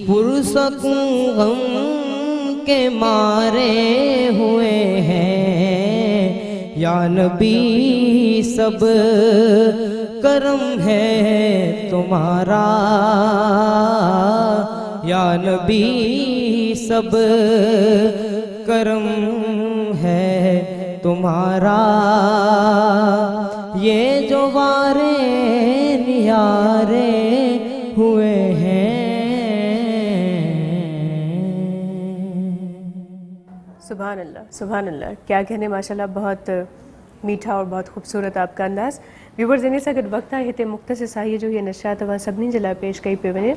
پرسکوں غم کے مارے ہوئے ہیں یا نبی سب کرم ہے تمہارا یا نبی سب کرم ہے تمہارا یہ جو وارے نیارے ہوئے ہیں سبحان اللہ کیا کہنے ماشاءاللہ بہت میٹھا اور بہت خوبصورت آپ کا انداز ویورز انہیں سے اگر وقت ہے ہتے مختصر ساہی جو یہ نشریات وہاں سبنی جلا پیش کئی پہ ونے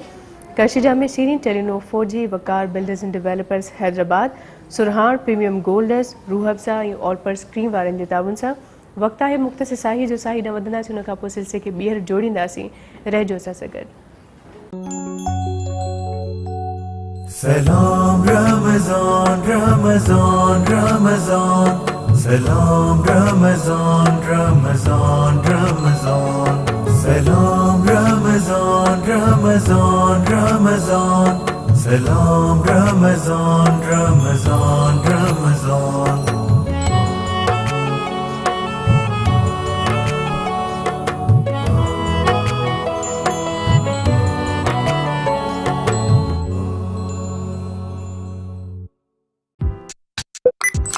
Karshi Jame Shirin Telenor 4G Waqar builders and developers Hyderabad Surhan premium golds Rooh Afza اور پر سکرین وارن جے تعاون سا وقت ہے مختصر ساہی جو ساہی نہ ودنا سے ان کا پو سلسلے کے بیہر جوڑیندا سی رہ جو سا سگڑ سلام رمضان رمضان رمضان سلام رمضان رمضان رمضان سلام رمضان رمضان رمضان سلام رمضان رمضان رمضان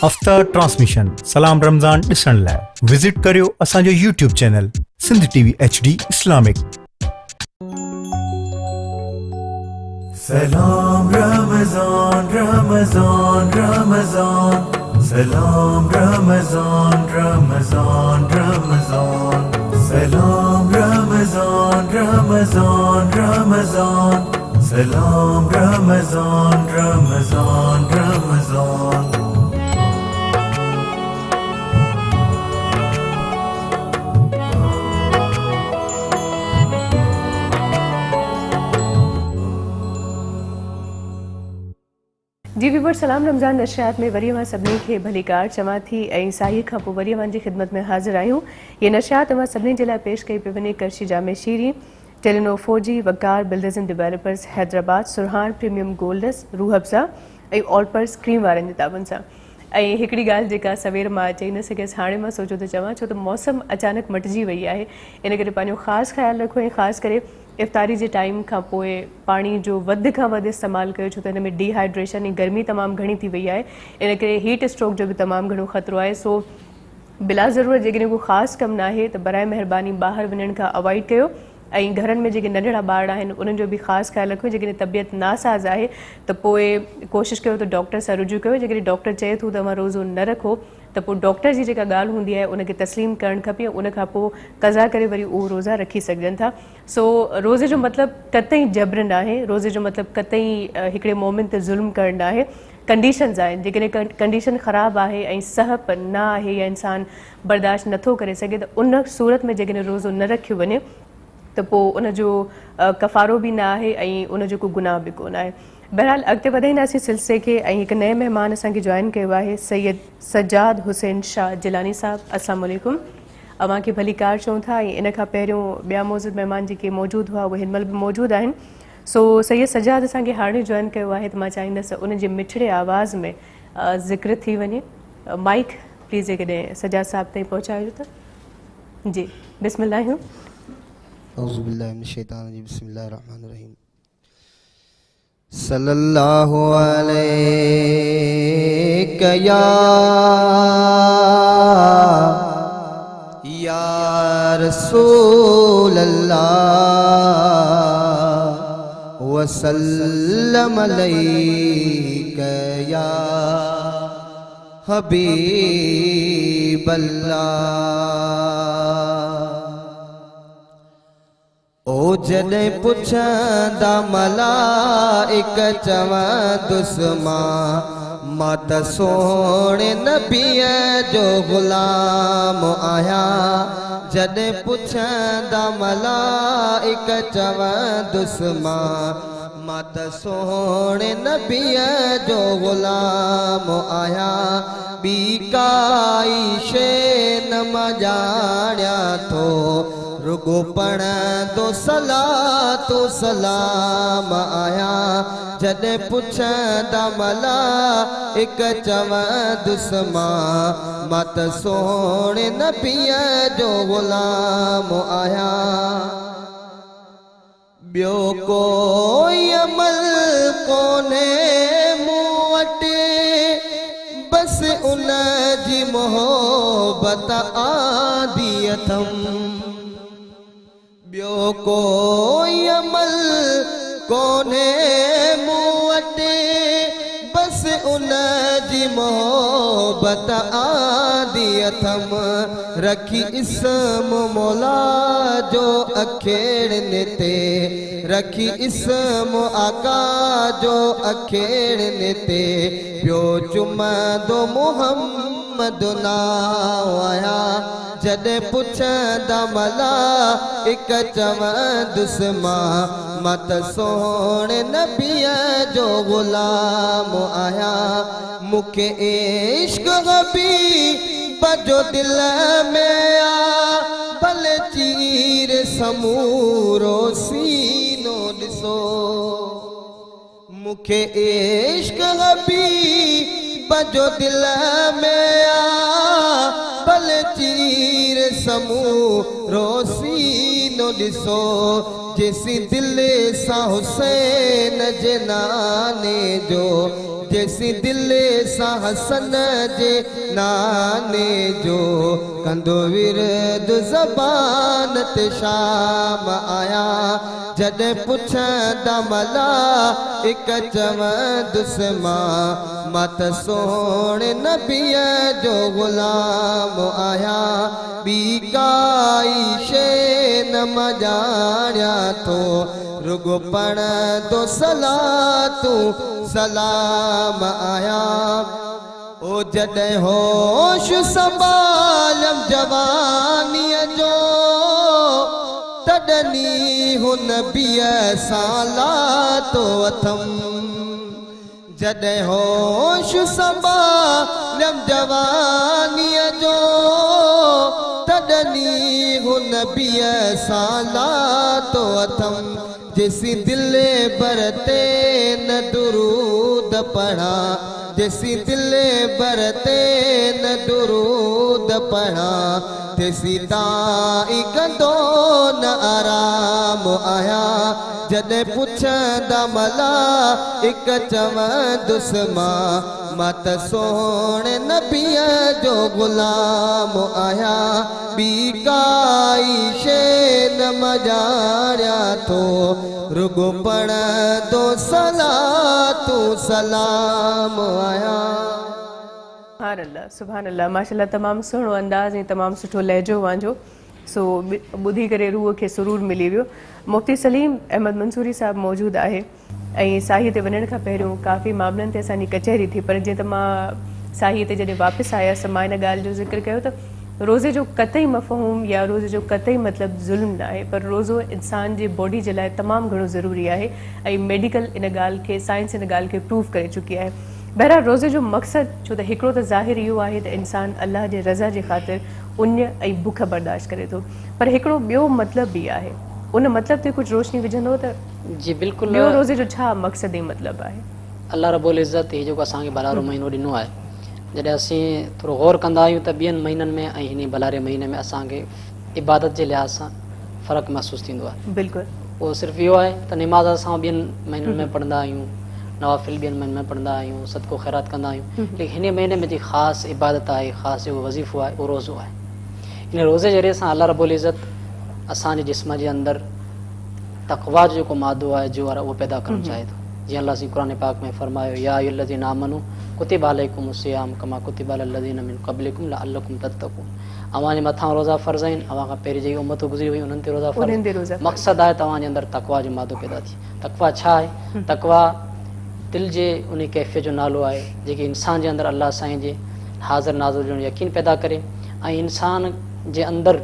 अफ्तार ट्रांसमिशन सलाम रमज़ान ॾिसण लाइ विज़िट करियो असांजो YouTube channel Sindh TV HD Islamic. Salam Ramazan, Ramazan, Ramazan. Salam Ramazan, Ramazan, Ramazan. Salam Ramazan, Ramazan, Ramazan. Salam Ramazan, Ramazan, Ramazan. जी वीवर सलाम रमज़ान नशियात में वरी सभिनी खे भलीकार चवां थी ऐं साईं खां पोइ वरी जी ख़िदमत में हाज़िर आहियूं। ये नशियात सभिनी जे लाइ पेश कई पियो वञे Karshi Jame Shirin, Telenor 4G, Waqar builders and developers Hyderabad, Surhan premium golds, Rooh Afza ऐं ऑलपर्स क्रीम वारनि जे ताबनि सां। ऐं हिकिड़ी ॻाल्हि जेका सवेर मां चई न सघियसि, हाणे मां सोचो त चवां, छो त मौसम अचानक मटिजी वई आहे, इन करे पंहिंजो ख़ासि ख़्यालु रखो ऐं ख़ासि करे इफ़्तारी जे टाइम खां पोइ पाणी जो वधि खां वधि इस्तेमालु कयो, छो त हिन में डिहाइड्रेशन ऐं गर्मी तमामु घणी थी वई आहे, इन करे हीट स्ट्रोक जो बि तमामु घणो ख़तरो आहे। सो बिला ज़रूरत जेकॾहिं को ख़ासि कमु न आहे त बराए महिरबानी ॿाहिरि वञण खां अवॉइड कयो ऐं घरनि में जेके नंढड़ा ॿार आहिनि उन्हनि जो बि ख़ासि ख़्यालु रखो। जेकॾहिं तबियत नासाज़ आहे त पोइ कोशिशि कयो त डॉक्टर सां रुजू कयो। जेकॾहिं डॉक्टर चए थो त तव्हां रोज़ो न रखो त पोइ डॉक्टर जी जेका ॻाल्हि हूंदी आहे उनखे तस्लीम करणु खपे, उन खां पोइ क़ज़ा करे वरी उहो रोज़ा रखी सघजनि था। सो रोज़े जो मतिलबु कतई जबर न आहे, रोज़े जो मतिलबु कतई हिकिड़े मोमिन ते ज़ुल्म करणु न आहे। कंडीशन्स आहिनि, जेकॾहिं कंडीशन ख़राबु आहे ऐं सहप न आहे या इंसानु बर्दाश्त नथो करे सघे त उन सूरत में जेकॾहिं रोज़ो न रखियो वञे त पोइ उनजो कफ़ारो बि न आहे ऐं उनजो को गुनाह बि कोन आहे। बहरहाल अॻिते वधाईंदासीं सिलसिले खे ऐं हिकु नए महिमान असांखे जॉइन कयो आहे सैयद सजाद हुसैन शाह जिलानी साहब। अस्सलाम वालेकुम, अव्हांखे भली कार चऊं था ऐं इन खां पहिरियों ॿिया मौजूद महिमान जेके मौजूदु हुआ उहे हिनमहिल बि मौजूदु आहिनि। सो सैयद सजाद असांखे हाणे जॉइन कयो आहे त मां चाहींदसि उन जे मिठड़े आवाज़ में ज़िक्र थी वञे। माइक प्लीज़ जेकॾहिं सजाद साहब ताईं पहुचाइजो त। जी बिस्मिल्लाह। बिस्मिल्लाहिर्रहमानिर्रहीम। सल्लल्लाहु अलैका या रसूल अल्लाह वसल्लम अलैका या हबीब अल्लाह। ओ जॾहिं पुछंदा मलाइक चवंदुसि मां त सोणे नबीअ जो ग़ुलाम आहियां। जॾहिं पुछंदा मलाइक चवंदुसि मां त सोणे नबीअ जो ग़ुलाम आहियां। ॿी काई शइ न मां ॼाणियां थो, रुगो पढ़ंदो सलातो सलाम आहियां। जॾहिं पुछंदा मलाइक चवंदुसि मां त सोणे नबीअ जो ग़ुलाम आहियां। ॿियो कोई अमल कोन्हे मूं वटि, बसि उन जी मोहबत आदी अथमि। ॿियो कोई अमल कोन्हे मूं वटि, बसि उन जी मोहबत आदी अथमि। रखी इस्म मौला जो अखेड़ने ते, रखी इस्म आका जो अखेड़ने ते, पियो चुमंदो मुहम्मद नाम आहियां। जॾहिं पुछंदा मलाइक चवंदुसि मां त सोणे नबीअ जो ग़ुलाम आहियां। मूंखे इश्क हबीब जो दिल में आ, भले चीर समूरो सीनो ॾिसो। मूंखे इश्क हबीब जो दिल में आ, भले चीर समूरो सीनो नो ॾिसो जेसी दिल सां हुसैन जे नाने जो, जेसी दिल सां हसन जे नाने जो, कंदो विरद ज़बान ते शाम आया, जॾहिं पुछंदा मला हिक चवंदुसि मां त सोणे नबीअ जो ग़ुलाम आया, ॿी काई शइ न मां ॼाणिया थो, रुगो पढ़ंदो सलातूं सलाम आया। ओ जॾहिं होश संभालम जवानीअ जो, तॾनी हुन नबीअ सां लातो अथम, जॾहिं होश संभालम जवानीअ जो, तॾनी हुन नबीअ सां लातो अथम, जेसी दिल बरते न दुरूद पढ़ा, जेसी दिल बरते न दुरूद पढ़ा, तेसी ताई कंदो न आराम आया, जॾहिं पुछंदा मला हिक चवंदुसि मां त सोणे नबीअ जो ग़ुलाम आया, ॿी काई शइ न मां ॼाणिया थो, रुगो पढ़ंदो सलातूं सलाम आया। सुभान अल्लाह, सुभान अल्लाह, माशाल्लाह, तमामु सुहिणो अंदाज़ ऐं तमामु सुठो लहजो वांजो, सो ॿुधी करे रूह खे सुरूर मिली वियो। मुफ़्ती सलीम अहमद मंसूरी साहिबु मौजूदु आहे ऐं साईअ ते वञण खां पहिरियों काफ़ी मामलनि ते असांजी कचहरी थी, पर जीअं त मां साईअ ते जॾहिं वापसि आयसि मां इन ॻाल्हि जो ज़िक्र कयो त रोज़े जो कतई मफ़हूम या रोज़े जो कतई मतिलबु ज़ुल्म न आहे, पर रोज़ो इंसान जी बॉडी जे लाइ तमामु घणो ज़रूरी आहे ऐं मेडिकल इन ॻाल्हि खे, साइंस इन ॻाल्हि खे प्रूव करे चुकी आहे। बहरहाल रोज़े जो मक़सदु, छो त हिकिड़ो त ज़ाहिर इहो आहे त इंसान अल्लाह जे रज़ा जे ख़ातिर उञ ऐं बुख बर्दाश्त करे थो, पर हिकिड़ो ॿियो मतिलबु बि आहे, उन मतिलब ते कुछ रोशनी विझंदो त? जी बिल्कुल, ॿियो रोज़े जो छा मक़सद ऐं मतिलबु आहे? अल्लाह रब्बुल इज़्ज़त ही जेको असांखे भलारो महीनो ॾिनो आहे, जॾहिं असीं थोरो गौर कंदा आहियूं त ॿियनि महीननि में ऐं हिन भलारे महीने में असांखे इबादत जे लिहाज़ सां फ़र्क़ु महसूसु थींदो आहे। बिल्कुलु, उहो सिर्फ़ु इहो आहे त निमाज़ असां ॿियनि महीननि में पढ़ंदा आहियूं, नवाफ़िल ॿियनि महीननि में पढ़ंदा आहियूं, सदको ख़ैरात कंदा आहियूं, लेकिन हिन महीने में जेकी ख़ासि इबादत आहे, ख़ासि जेको वज़ीफ़ो आहे, उहो रोज़ो आहे। हिन रोज़े ज़रिए सां अल्लाह रब्बुल इज़्ज़त असांजे जिस्म जे अंदरि तक़वा जो जेको मादो आहे, जो आहे, उहो पैदा करणु चाहे थो। जीअं अल्लाह जी क़ुरान पाक में फरमायो, या अय्युहल्लज़ीना आमनू कुतिबा अलैकुमुस सियाम कमा कुतिबा अलल्लज़ीना मिन क़ब्लिकुम लअल्लकुम तत्तक़ून। अव्हां जे मथां रोज़ा फ़र्ज़ आहिनि, अव्हां खां पहिरीं जेकी उम्मतूं गुज़री हुई उन्हनि ते रोज़ा फ़र्ज़। मक़सदु आहे तव्हां जे अंदरि तक़वा जो मादो पैदा थिए। तक़वा छा आहे? तक़वा दिलि जे उन कैफ़ियत जो नालो आहे जेकी इंसान जे अंदरि अल्लाह साईं जे हाज़िर नाज़िर जो यकीन पैदा करे ऐं इंसान जे अंदरि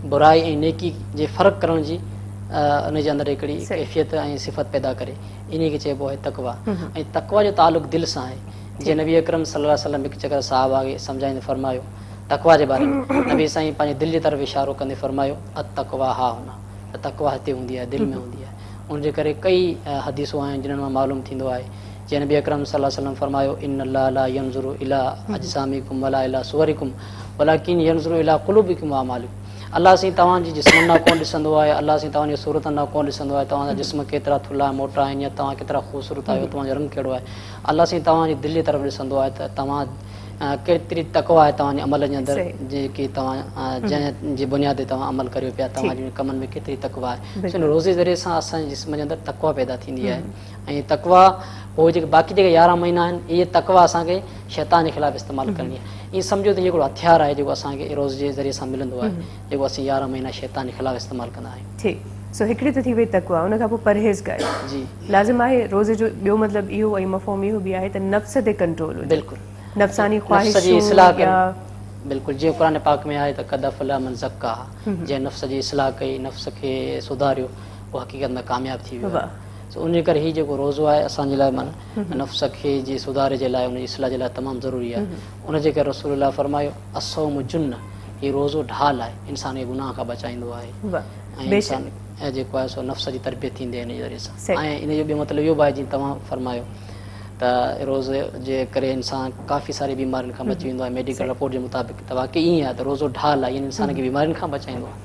बुराई ऐं नेकी जे फ़र्क़ु करण जी उन जे अंदरि हिकिड़ी कैफ़ियत ऐं सिफ़त पैदा करे, इन खे चइबो आहे तक़वा। ऐं तक़वा जो तालुक़ दिलि सां आहे। जीअं नबी अकरम सल्लल्लाहु अलैहि वसल्लम हिकु चकर साहबा खे सम्झाईंदे फरमायो तक़वा जे बारे में, नबी साईं पंहिंजे दिलि जी तरफ़ इशारो कंदे फरमायो अत तक़वा हा हुना, त तक़वा हिते हूंदी आहे, दिलि में हूंदी आहे। उनजे करे कई हदीसूं आहिनि जिन्हनि मां मालूम थींदो आहे, जीअं नबी अकरम सल्लल्लाहु अलैहि वसल्लम फरमायो इन्नल्लाह ला यंज़ुरु इला अजसामिकुम वला इला सुवरिकुम वलाकिन यंज़ुरु इला क़ुलूबिकुम व अमालिकुम। अल्लाह साईं तव्हांजी जिस्मनि खां कोन ॾिसंदो आहे, अल्लाह साईं तव्हांजी सूरतनि खां कोन ॾिसंदो आहे, तव्हांजा जिस्म केतिरा थुल्हा मोटा आहिनि या तव्हां केतिरा ख़ूबसूरत आहियो, तव्हांजो रंग कहिड़ो आहे। अल्लाह साईं तव्हांजी दिलि जी तरफ़ ॾिसंदो आहे त तव्हां केतिरी तक़वा आहे तव्हांजे अमल जे अंदरि, जेकी तव्हां जंहिंजी बुनियाद ते तव्हां अमल करियो पिया, तव्हांजे कमनि में केतिरी तक़वा आहे। छो रोज़े ज़रिए सां असांजे जिस्म जे अंदरि तक़वा पैदा थींदी आहे। ऐं तक़वा उहो जेके बाक़ी जेके 11 महीना आहिनि, इहे तक़वा असांखे शैतान जे ख़िलाफ़ु इस्तेमालु करणी आहे। ईअं सम्झो त हिकिड़ो हथियार आहे जेको असांखे रोज़ जे ज़रिए सां मिलंदो आहे, जेको असीं 11 महीना शैतान जे ख़िलाफ़ु इस्तेमालु कंदा आहियूं। ठीकु, सो हिकिड़ी त थी वई तक़वा, उन खां पोइ परहेज़गारी। जी लाज़िम आहे। रोज़े जो ॿियो मतिलबु इहो ऐं मफ़हूम इहो बि आहे त नफ़्स ते कंट्रोल। बिल्कुलु, नफ़्सानी ख़्वाहिश जी इस्लाह करणु। बिल्कुलु, जीअं क़ुरान पाक में आहे त क़द अफ़लह मन ज़क्काहा, जंहिं नफ़्स जी इस्लाह कई, नफ़्स खे सुधारियो, उहो हक़ीक़त में कामयाबु थी वियो। उन करे हीउ जेको रोज़ो आहे असांजे लाइ माना नफ़्स खे जी सुधारे जे लाइ, उनजी इस्लाह जे लाइ तमामु ज़रूरी आहे। उनजे करे रसूलुल्लाह फरमायो अस्सौमु जुन्न, हीउ रोज़ो ढाल आहे, इंसान खे गुनाह खां बचाईंदो आहे ऐं इंसान जेको आहे सो नफ़्स जी तरबियत थींदी आहे इन ज़रिए सां। ऐं इन जो ॿियो मतिलबु इहो बि आहे जीअं तव्हां फरमायो त रोज़े जे करे इंसान काफ़ी सारी बीमारियुनि खां बची वेंदो आहे। मेडिकल रिपोर्ट जे मुताबिक़ त वाक़ई ईअं आहे त रोज़ो ढाल आहे, इंसान खे बीमारियुनि खां बचाईंदो आहे।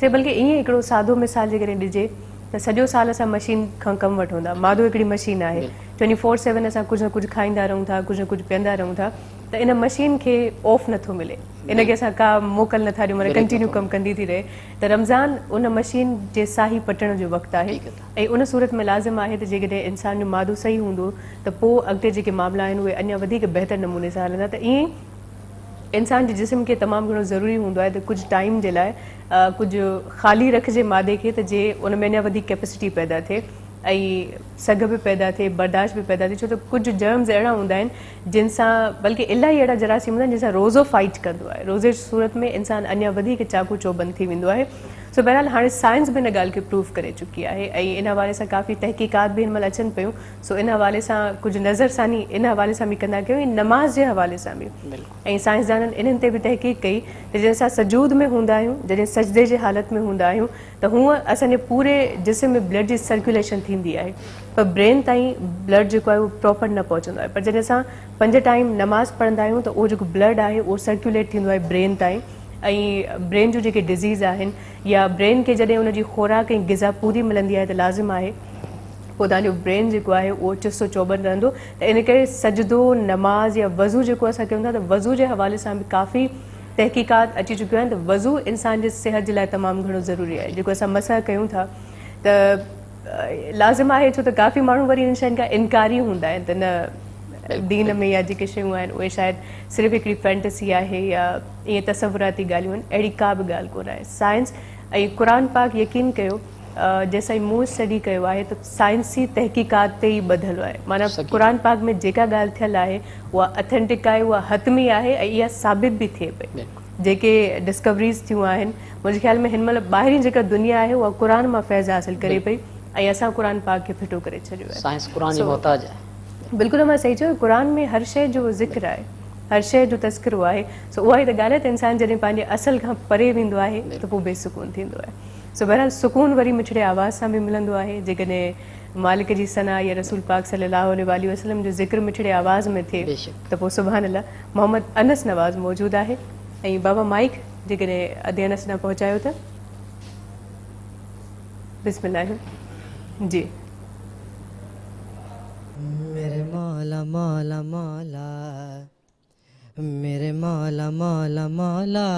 से बल्कि ईअं हिकिड़ो सादो मिसाल जे करे ॾिजे त सॼो साल असां मशीन खां कमु वठूं था। मादो हिकिड़ी मशीन आहे, 24/7 असां कुझु न कुझु खाईंदा रहूं था, कुझु न कुझु पीअंदा रहूं था, त इन मशीन खे ऑफ नथो मिले, इनखे असां का मोकल नथा ॾियूं, मतलब कंटिन्यू कमु कंदी थी रहे। त रमज़ान उन मशीन जे साही पटण जो वक़्तु आहे ऐं उन सूरत में लाज़िम आहे त जेकॾहिं इंसान जो मादो सही हूंदो त पोइ अॻिते जेके मामला आहिनि उहे अञा वधीक बहितर नमूने सां हलंदा। त ईअं इंसान जे जिस्म खे तमामु घणो ज़रूरी हूंदो आहे त कुझु टाइम जे लाइ कुझु ख़ाली रखिजे मादे खे, त जे उन में अञा वधीक कैपेसिटी पैदा थिए ऐं सघ बि पैदा थिए, बर्दाश्त बि पैदा थिए। छो त कुझु जर्म्स अहिड़ा हूंदा आहिनि जिन सां, बल्कि इलाही अहिड़ा जरासीम हूंदा आहिनि जिन सां रोज़ो फाइट कंदो आहे। रोज़े जी सूरत में इंसानु अञा वधीक चाकू चौबंद थी वेंदो आहे। सो बहरहाल हाणे साइंस बि हिन ॻाल्हि खे प्रूव करे चुकी आहे ऐं इन हवाले सां काफ़ी तहक़ीक़ात बि हिन महिल अचनि पियूं। सो इन हवाले सां कुझु नज़रसानी इन हवाले सां बि कंदा कयूं, नमाज़ जे हवाले सां बि। ऐं साइंसदाननि इन्हनि ते बि तहक़ीक़ कई त जॾहिं असां सजूद में हूंदा आहियूं, जॾहिं सजदे जे हालत में हूंदा आहियूं, त हूअं असांजे पूरे जिस्म में ब्लड जी सर्कुलेशन थींदी आहे, पर ब्रेन ताईं ब्लड जेको आहे उहो प्रॉपर न पहुचंदो आहे। पर जॾहिं असां 5 टाइम नमाज़ पढ़ंदा आहियूं त उहो जेको ब्लड आहे उहो सर्कुलेट थींदो आहे ब्रेन ताईं ऐं ब्रेन जूं जेके डिज़ीज़ आहिनि या ब्रेन खे जॾहिं उनजी ख़ुराक ऐं ग़िज़ा पूरी मिलंदी आहे त लाज़िम आहे पोइ तव्हांजो ब्रेन जेको आहे उहो चुस्त चौबंद रहंदो। त इन करे सजदो, नमाज़ या वज़ू जेको असां कयूं था, त वज़ू जे हवाले सां बि काफ़ी तहक़ीक़ात अची चुकियूं आहिनि त वज़ू इंसान जे सिहत जे लाइ तमामु घणो ज़रूरी आहे। जेको असां मसा कयूं था त लाज़िम आहे, छो त काफ़ी माण्हू वरी इन शयुनि खां इनकारी हूंदा आहिनि त न दीन में या जेके शयूं आहिनि उहे शायदि सिर्फ़ु हिकिड़ी फैंटसी आहे या ईअं तसवुराती ॻाल्हियूं आहिनि, अहिड़ी का बि ॻाल्हि कोन आहे। साइंस ऐं क़ुर पाक यकीन कयो, जैसा ई मूं स्टडी कयो आहे त साइंसी तहक़ीक़ात ते ई ॿधलु आहे। माना क़ुर पाक में जेका ॻाल्हि थियल आहे उहा अथेंटिक आहे, उहा हतमी आहे ऐं इहा साबित बि थिए पई। जेके डिस्कवरीज़ थियूं आहिनि मुंहिंजे ख़्याल में हिन महिल ॿाहिरीं जेका दुनिया आहे उहा क़ुर मां फैज़ हासिल करे पई ऐं असां क़ुर पाक खे फिटो करे छॾियो आहे। साइंस क़ुर जी मोहताज आहे। बिल्कुलु मां सही चयो, क़ुर में हर शइ जो ज़िक्र आहे, हर शइ जो तज़किरो आहे। सो उहा ई त ॻाल्हि आहे त इंसानु जॾहिं पंहिंजे असल खां परे वेंदो आहे त पोइ बेसुकून थींदो आहे। सो बहरहाल सुकून वरी मिठड़े आवाज़ सां बि मिलंदो आहे। जेकॾहिं मालिक जी सना या रसूल पाक सल्लल्लाहु अलैहि वसल्लम जो ज़िक्र मिठड़े आवाज़ में थिए त पोइ सुभान अल्लाह। मोहम्मद अनस नवाज़ मौजूदु आहे ऐं बाबा माइक जेकॾहिं अदे अनस न पहुचायो त बिस्मिल्लाह जी। मेरे मौला मौला मौला, मेरे मौला मौला मौला,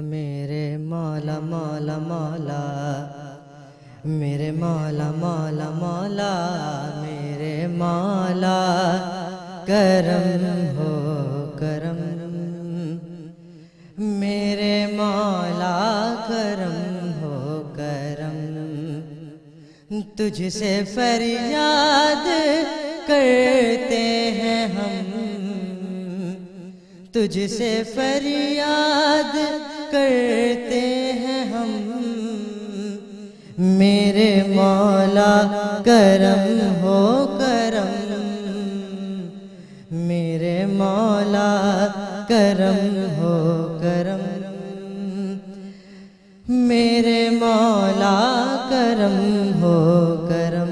मेरे मौला मौला मौला, मेरे मौला मौला मौला, मेरे मौला करम हो करम, मेरे मौला करम हो करम, तुझसे फरियाद करते हैं हम, तुझसे फरियाद करते हैं हम, मेरे मौला करम हो करम, मेरे मौला करम हो करम, मेरे मौला करम हो करम।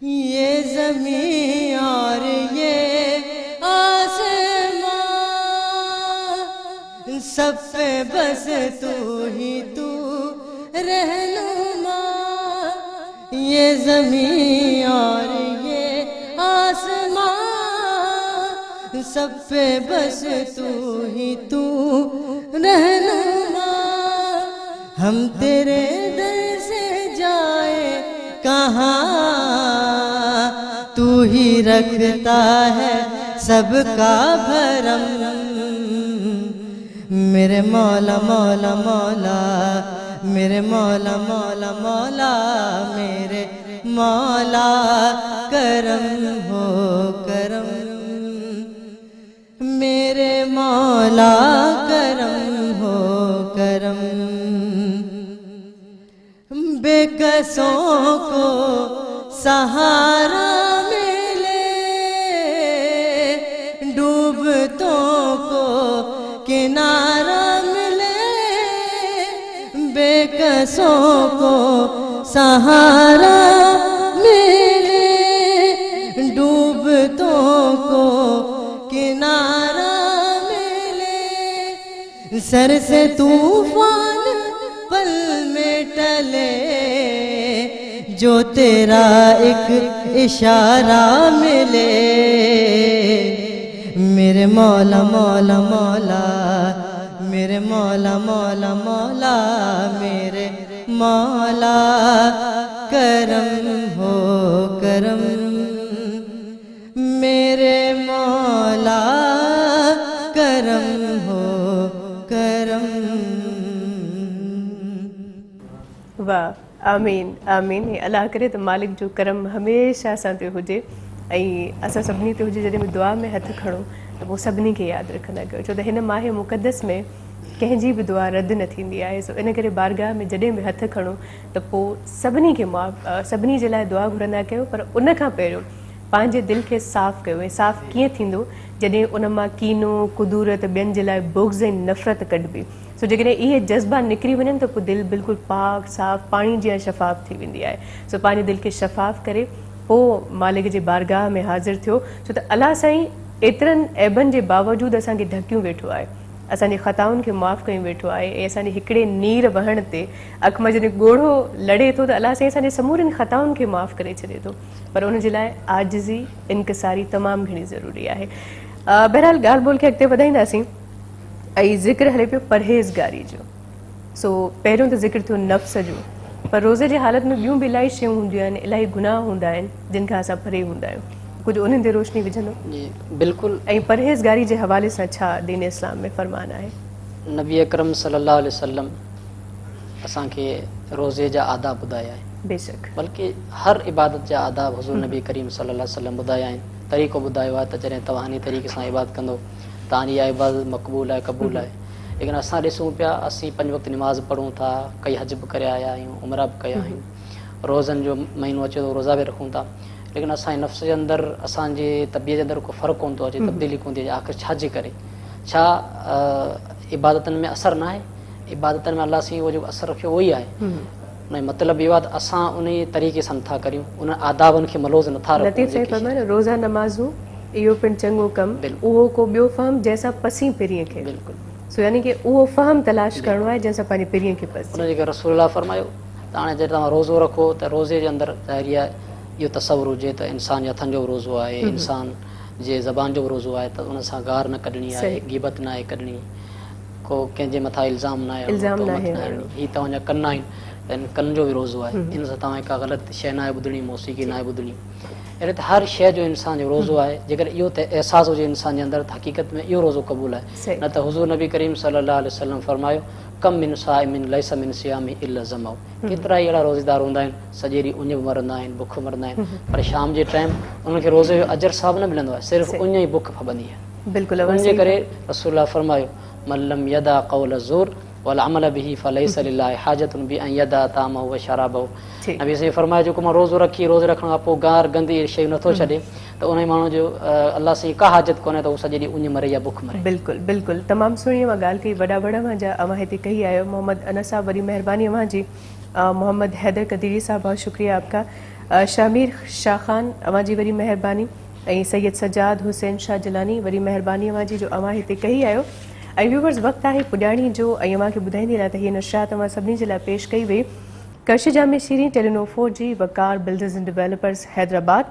ये ज़मीं और ये आसमां सब पे बस तू ही तू रहनुमा, ये ज़मीं और ये आसमां सब पे बस तू ही तू रहनुमा, हम तेरे दर से जाए कहाँ, तू ही रखता है सबका भरम, मेरे मौला मौला मौला, मेरे मौला मौला मौला, मेरे मौला करम हो करम, मेरे मौला करम हो करम, बेकसों को सहारा मिले, डूबतों को किनारा मिले, बेकसों को सहारा मिले, डूबतों को किनारा मिले, सर से तूफान टले जो तेरा एक इशारा मिले मेरे मौला मौला मौला मेरे मौला मौला मौला मेरे मौला करम हो करम मेरे मौला करम हो करम। वाह, आमीन आमीन। अल्लाह करे त मालिक जो करम हमेशह असां ते हुजे ऐं असां सभिनी ते हुजे। जॾहिं बि दुआ में हथु खणो त पोइ सभिनी खे यादि रखंदा कयो, छो त हिन माह मुक़दस में कंहिंजी बि दुआ रद्द न थींदी आहे। सो इन करे बारगाह में जॾहिं बि हथु खणो त पोइ सभिनी खे सभिनी जे लाइ दुआ घुरंदा कयो, पर उन खां पहिरियों पंहिंजे दिलि खे साफ़ु कयो। ऐं साफ़ु कीअं थींदो? जॾहिं उन मां कीनो कुदूरत ॿियनि जे लाइ बुग़्ज़ ऐं नफ़रत कढिबी। सो जेकॾहिं इहे जज़्बा निकिरी वञनि त पोइ दिलि बिल्कुलु पाक साफ़ु पाणी जीअं शफ़ाफ़ थी वेंदी आहे। सो पंहिंजे दिलि खे शफ़ाफ़ करे पोइ मालिक जे बारगाह में हाज़िर थियो, छो त अलाह साईं एतिरनि ऐबनि जे बावजूदि असांखे ढकियूं वेठो आहे, असांजी ख़ताउनि खे माफ़ु कयूं वेठो आहे। ऐं असांजे हिकिड़े नीर वहण ते अखि मां जॾहिं ॻोढ़ो लड़े थो त अलाह साईं असांजे समूरनि ख़ताउनि खे माफ़ु करे छॾे थो, पर उन जे लाइ आजिज़ी इनकिसारी तमामु घणी ज़रूरी आहे। बहरहाल ॻाल्हि ॿोल खे अॻिते वधाईंदासीं ऐं ज़िक्र हले पियो परहेज़गारी जो। सो पहिरियों त ज़िक्र थियो नफ़्स जो, पर रोज़े जे हालत में ॿियूं बि इलाही शयूं हूंदियूं आहिनि, इलाही गुनाह हूंदा आहिनि जिन खां असां परे हूंदा आहियूं। कुझु उन्हनि ते रोशनी विझंदो? जी बिल्कुलु। ऐं परहेज़गारी जे हवाले सां छा दीन इस्लाम में फ़रमान आहे? नबी अकरम सल्लल्लाहु अलैहि वसल्लम असांखे रोज़े जा आदाब ॿुधाया आहिनि, बेशक, बल्कि हर इबादत जा आदाब हुज़ूर नबी करीम सल्लल्लाहु अलैहि वसल्लम ॿुधाया आहिनि। तरीक़ो ॿुधायो आहे त जॾहिं तव्हां हिन तरीक़े सां इबादत कंदो तव्हांजी इहा इबादत मक़बूल आहे, क़बूल आहे। लेकिन असां ॾिसूं पिया, असीं 5 वक़्त निमाज़ पढ़ूं था, कई हज बि करे आया आहियूं, उमरा बि कया आहियूं, रोज़नि जो महीनो अचे थो रोज़ा बि रखूं था, लेकिन असांजे नफ़्स जे अंदरि असांजे तबियत जे अंदरि को फ़र्क़ु कोन थो अचे, तब्दीली कोन थी अचे। आख़िर छाजे करे? छा इबादतनि में असरु न आहे? इबादतनि में अलाह साईं उहो जेको असरु रखियो उहो ई आहे। उन जो मतिलबु इहो आहे त असां उन तरीक़े सां नथा करियूं, उन आदाबनि खे मलोज़ नथा रखूं। रोज़ा नमाज़ूं इहो पिणु चङो कमु, उहो को ॿियो फ़हम जंहिंसां पसी पिरीअ खे, बिल्कुलु। सो यानी की उहो फ़हम तलाश करिणो आहे जंहिंसां पंहिंजे पिरीअ खे पसी। उन जेके रसूल फरमायो त हाणे जॾहिं तव्हां रोज़ो रखो त रोज़े जे अंदरि ज़ाहिरी आहे इहो तसवुरु हुजे त इंसान जे हथनि जो बि रोज़ो आहे, इंसान जे ज़बान जो बि रोज़ो आहे, त उन सां गार न कढणी आहे, ग़ीबत न आहे कढणी, को कंहिंजे मथां इल्ज़ाम न आहे, हीअ तव्हांजा कन आहिनि त इन कन जो बि रोज़ो आहे, इन सां तव्हांखे का ग़लति शइ न आहे ॿुधणी, मौसीक़ी न आहे ॿुधणी। अहिड़े त हर शइ जो इंसान जो रोज़ो आहे। जेकर इहो त अहसासु हुजे इंसान जे अंदरि त हक़ीक़त में इहो रोज़ो क़बूल आहे। न त हुज़ूर नबी करीम सल्लल्लाहु अलैहि वसल्लम फरमायो कम मिन साइमिन लैस मिन सियामी इल्ला ज़मऊ। केतिरा ई अहिड़ा रोज़ेदार हूंदा आहिनि, सॼे ॾींहुं उञ बि मरंदा आहिनि, बुख मरंदा आहिनि, पर शाम जे टाइम उन्हनि खे रोज़े जो अजर साहब न मिलंदो आहे, सिर्फ़ु उञ ई बुख फबंदी आहे। बिल्कुलु। उन जे करे रसूल फरमायो मल्लम यदा क़ौल ज़ूर वल अमल बिही फलैस लिल्लाहि हाजतुन बि अन यदा तामहु व शराबहु। नबी साईं फरमायो जेको मां रोज़ो रखी रोज़े रखण खां पोइ गार गंदी शयूं नथो छॾे त उन माण्हू जो अलाह साईं का हाजत कोन्हे त उहो सॼे ॾींहुं उञ मरे या बुख मरे। बिल्कुलु बिल्कुलु, तमामु सुहिणी मां ॻाल्हि कई। वॾा वॾा मां जा अवां हिते कही आहियो। मोहम्मद अनस साहब, वॾी महिरबानी अवां जी। मोहम्मद हैदर कदीरी साहब, बहुत शुक्रिया आपका। शामिर शाह ख़ान, अवां जी वॾी महिरबानी। ऐं सैयद सजाद हुसैन शाह जिलानी, वॾी महिरबानी अवां जी जो अवां हिते कही आहियो। ऐं व्यूवर्स, वक़्तु आहे पुॼाणी जो, ऐं अवां खे ॿुधाईंदी रहां त हीअ नशियात अवां सभिनी जे लाइ पेश कई वई Karshi Jame Shirin, Telenor 4G, Waqar builders and developers Hyderabad,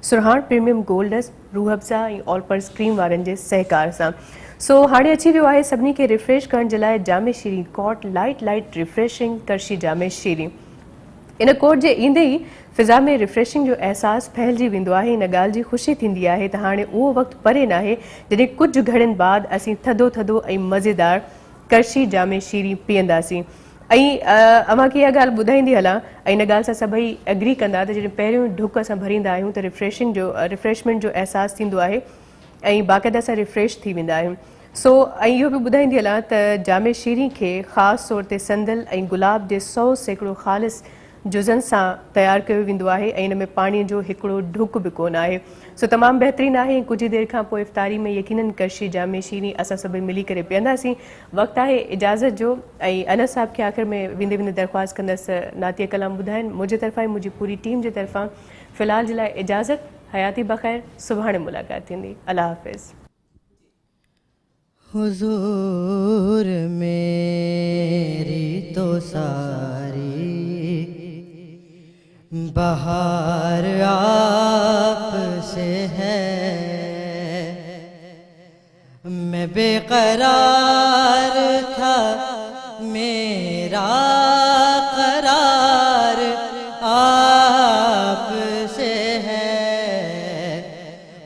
Surhan premium golds, Rooh Afza ऐं ऑलपर्स क्रीम वारनि जे सहकार सां। सो हाणे अची वियो आहे सभिनी खे रिफ्रेश करण जे लाइ जामे शीरी कोट, लाइट रिफ्रेशिंग कर्शी जामे शीरी। इन कोट जे ईंदे ई फ़िज़ा में रिफ्रेशिंग जो अहसासु फहिलिजी वेंदो आहे। इन ॻाल्हि जी ख़ुशी थींदी आहे त हाणे उहो वक़्तु परे न आहे जॾहिं कुझु घड़ियुनि बाद असीं थधो थधो ऐं मज़ेदार कर्शी जामे शीरी पीअंदासीं। ऐं अवां खे इहा ॻाल्हि ॿुधाईंदी हलां, ऐं इन ॻाल्हि सां सभई एग्री कंदा त जॾहिं पहिरियों ढुक असां भरींदा आहियूं त रिफ्रेशमेंट जो अहसासु थींदो आहे ऐं बाक़ाइदा असां रिफ्रेश थी वेंदा आहियूं। सो ऐं इहो बि ॿुधाईंदी हलां त जामे शीरी खे ख़ासि तौर ते संदल ऐं गुलाब जे 100% ख़ालिस जुज़नि सां तयारु कयो वेंदो आहे ऐं इन में पाणीअ जो हिकिड़ो ढुक बि कोन आहे। सो तमामु बहितरीनु आहे। कुझु देरि खां पोइ इफ़्तारी में यकीनन कर्शी जामे शीरी असां सभई मिली करे पीअंदासीं। वक़्तु आहे इजाज़त जो, ऐं अनस साहब खे आख़िर में वेंदे वेंदे दरख़्वास्त कंदसि नातिया कलाम ॿुधाइनि। मुंहिंजे तरफ़ां ऐं मुंहिंजी पूरी टीम जे तरफ़ां फ़िलहाल जे लाइ इजाज़त। हयाती बख़ैर, सुभाणे मुलाक़ात थींदी। अल्लाह हाफ़िज़। हुज़ूर मेरी तो सारी بہار آپ سے ہے، میں بے قرار تھا میرا قرار آپ سے ہے،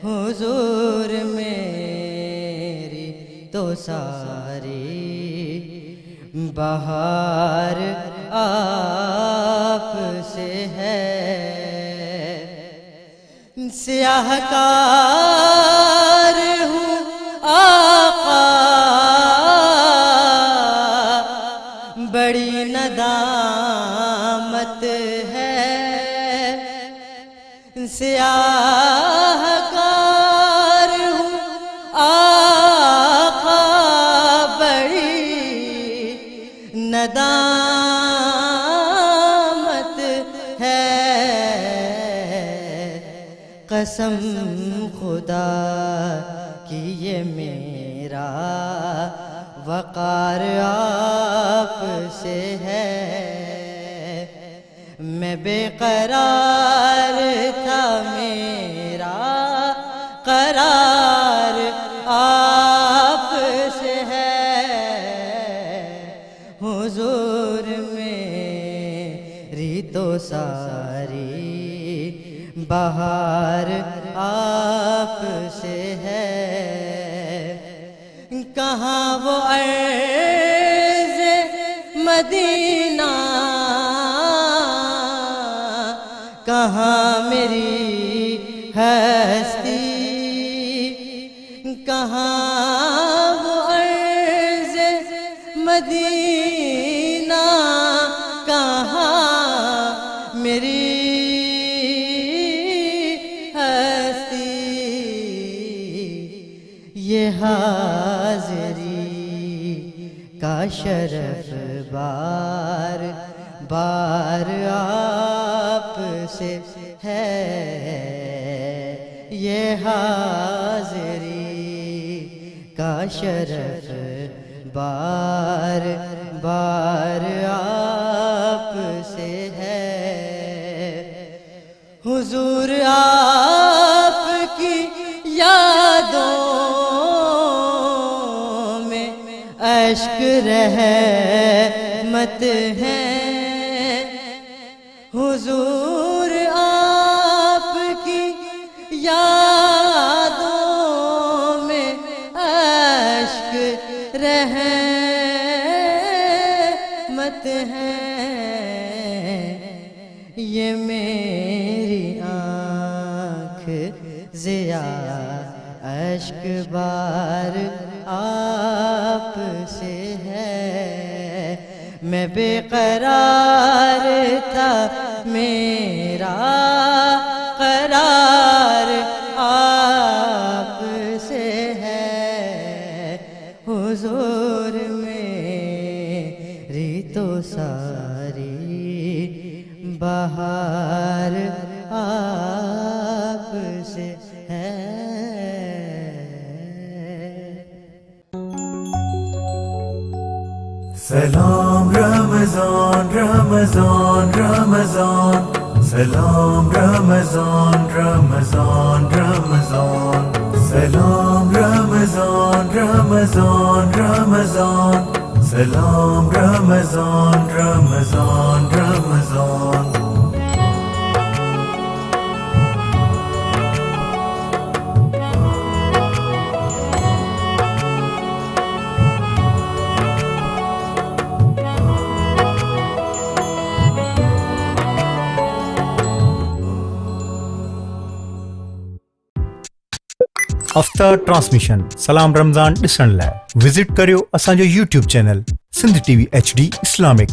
حضور میری تو ساری بہار آپ سے ہے، سیاہ کار ہوں آقا بڑی ندامت ہے، سیاہ کار ہوں آقا بڑی ندامت ہے، قسم خدا کی یہ میرا وقار آپ سے ہے، میں بے قرار تھا میرا قرار آپ سے ہے، حضور میری تو ساری بہار آپ سے ہے، کہاں وہ عرض مدینہ، کہاں میری ہستی، کہاں وہ عرض مدینہ، کہاں میری ہستی، یہ حاضری کا شرف بار بار آپ سے ہے، یہ حاضری کا شرف بار بار آپ سے ہے، حضور آپ کی یادوں میں اشک رحمت ہیں، حضور آپ کی یادوں میں اشک رحمت ہیں، یہ میری آنکھ ضیا اشک بار آپ سے ہے، میں بے قرار تھا میرا قرار آپ سے ہے، حضور میری تو ساری بہار آپ سے ہے۔ سلام رمضان رمضان رمضان، سلام رمضان رمضان رمضان، سلام رمضان رمضان رمضان، سلام رمضان رمضان رمضان۔ आफ्टर ट्रांसमिशन सलाम रमज़ान ॾिसण लाइ विज़िट करियो असांजो YouTube channel Sindh TV HD Islamic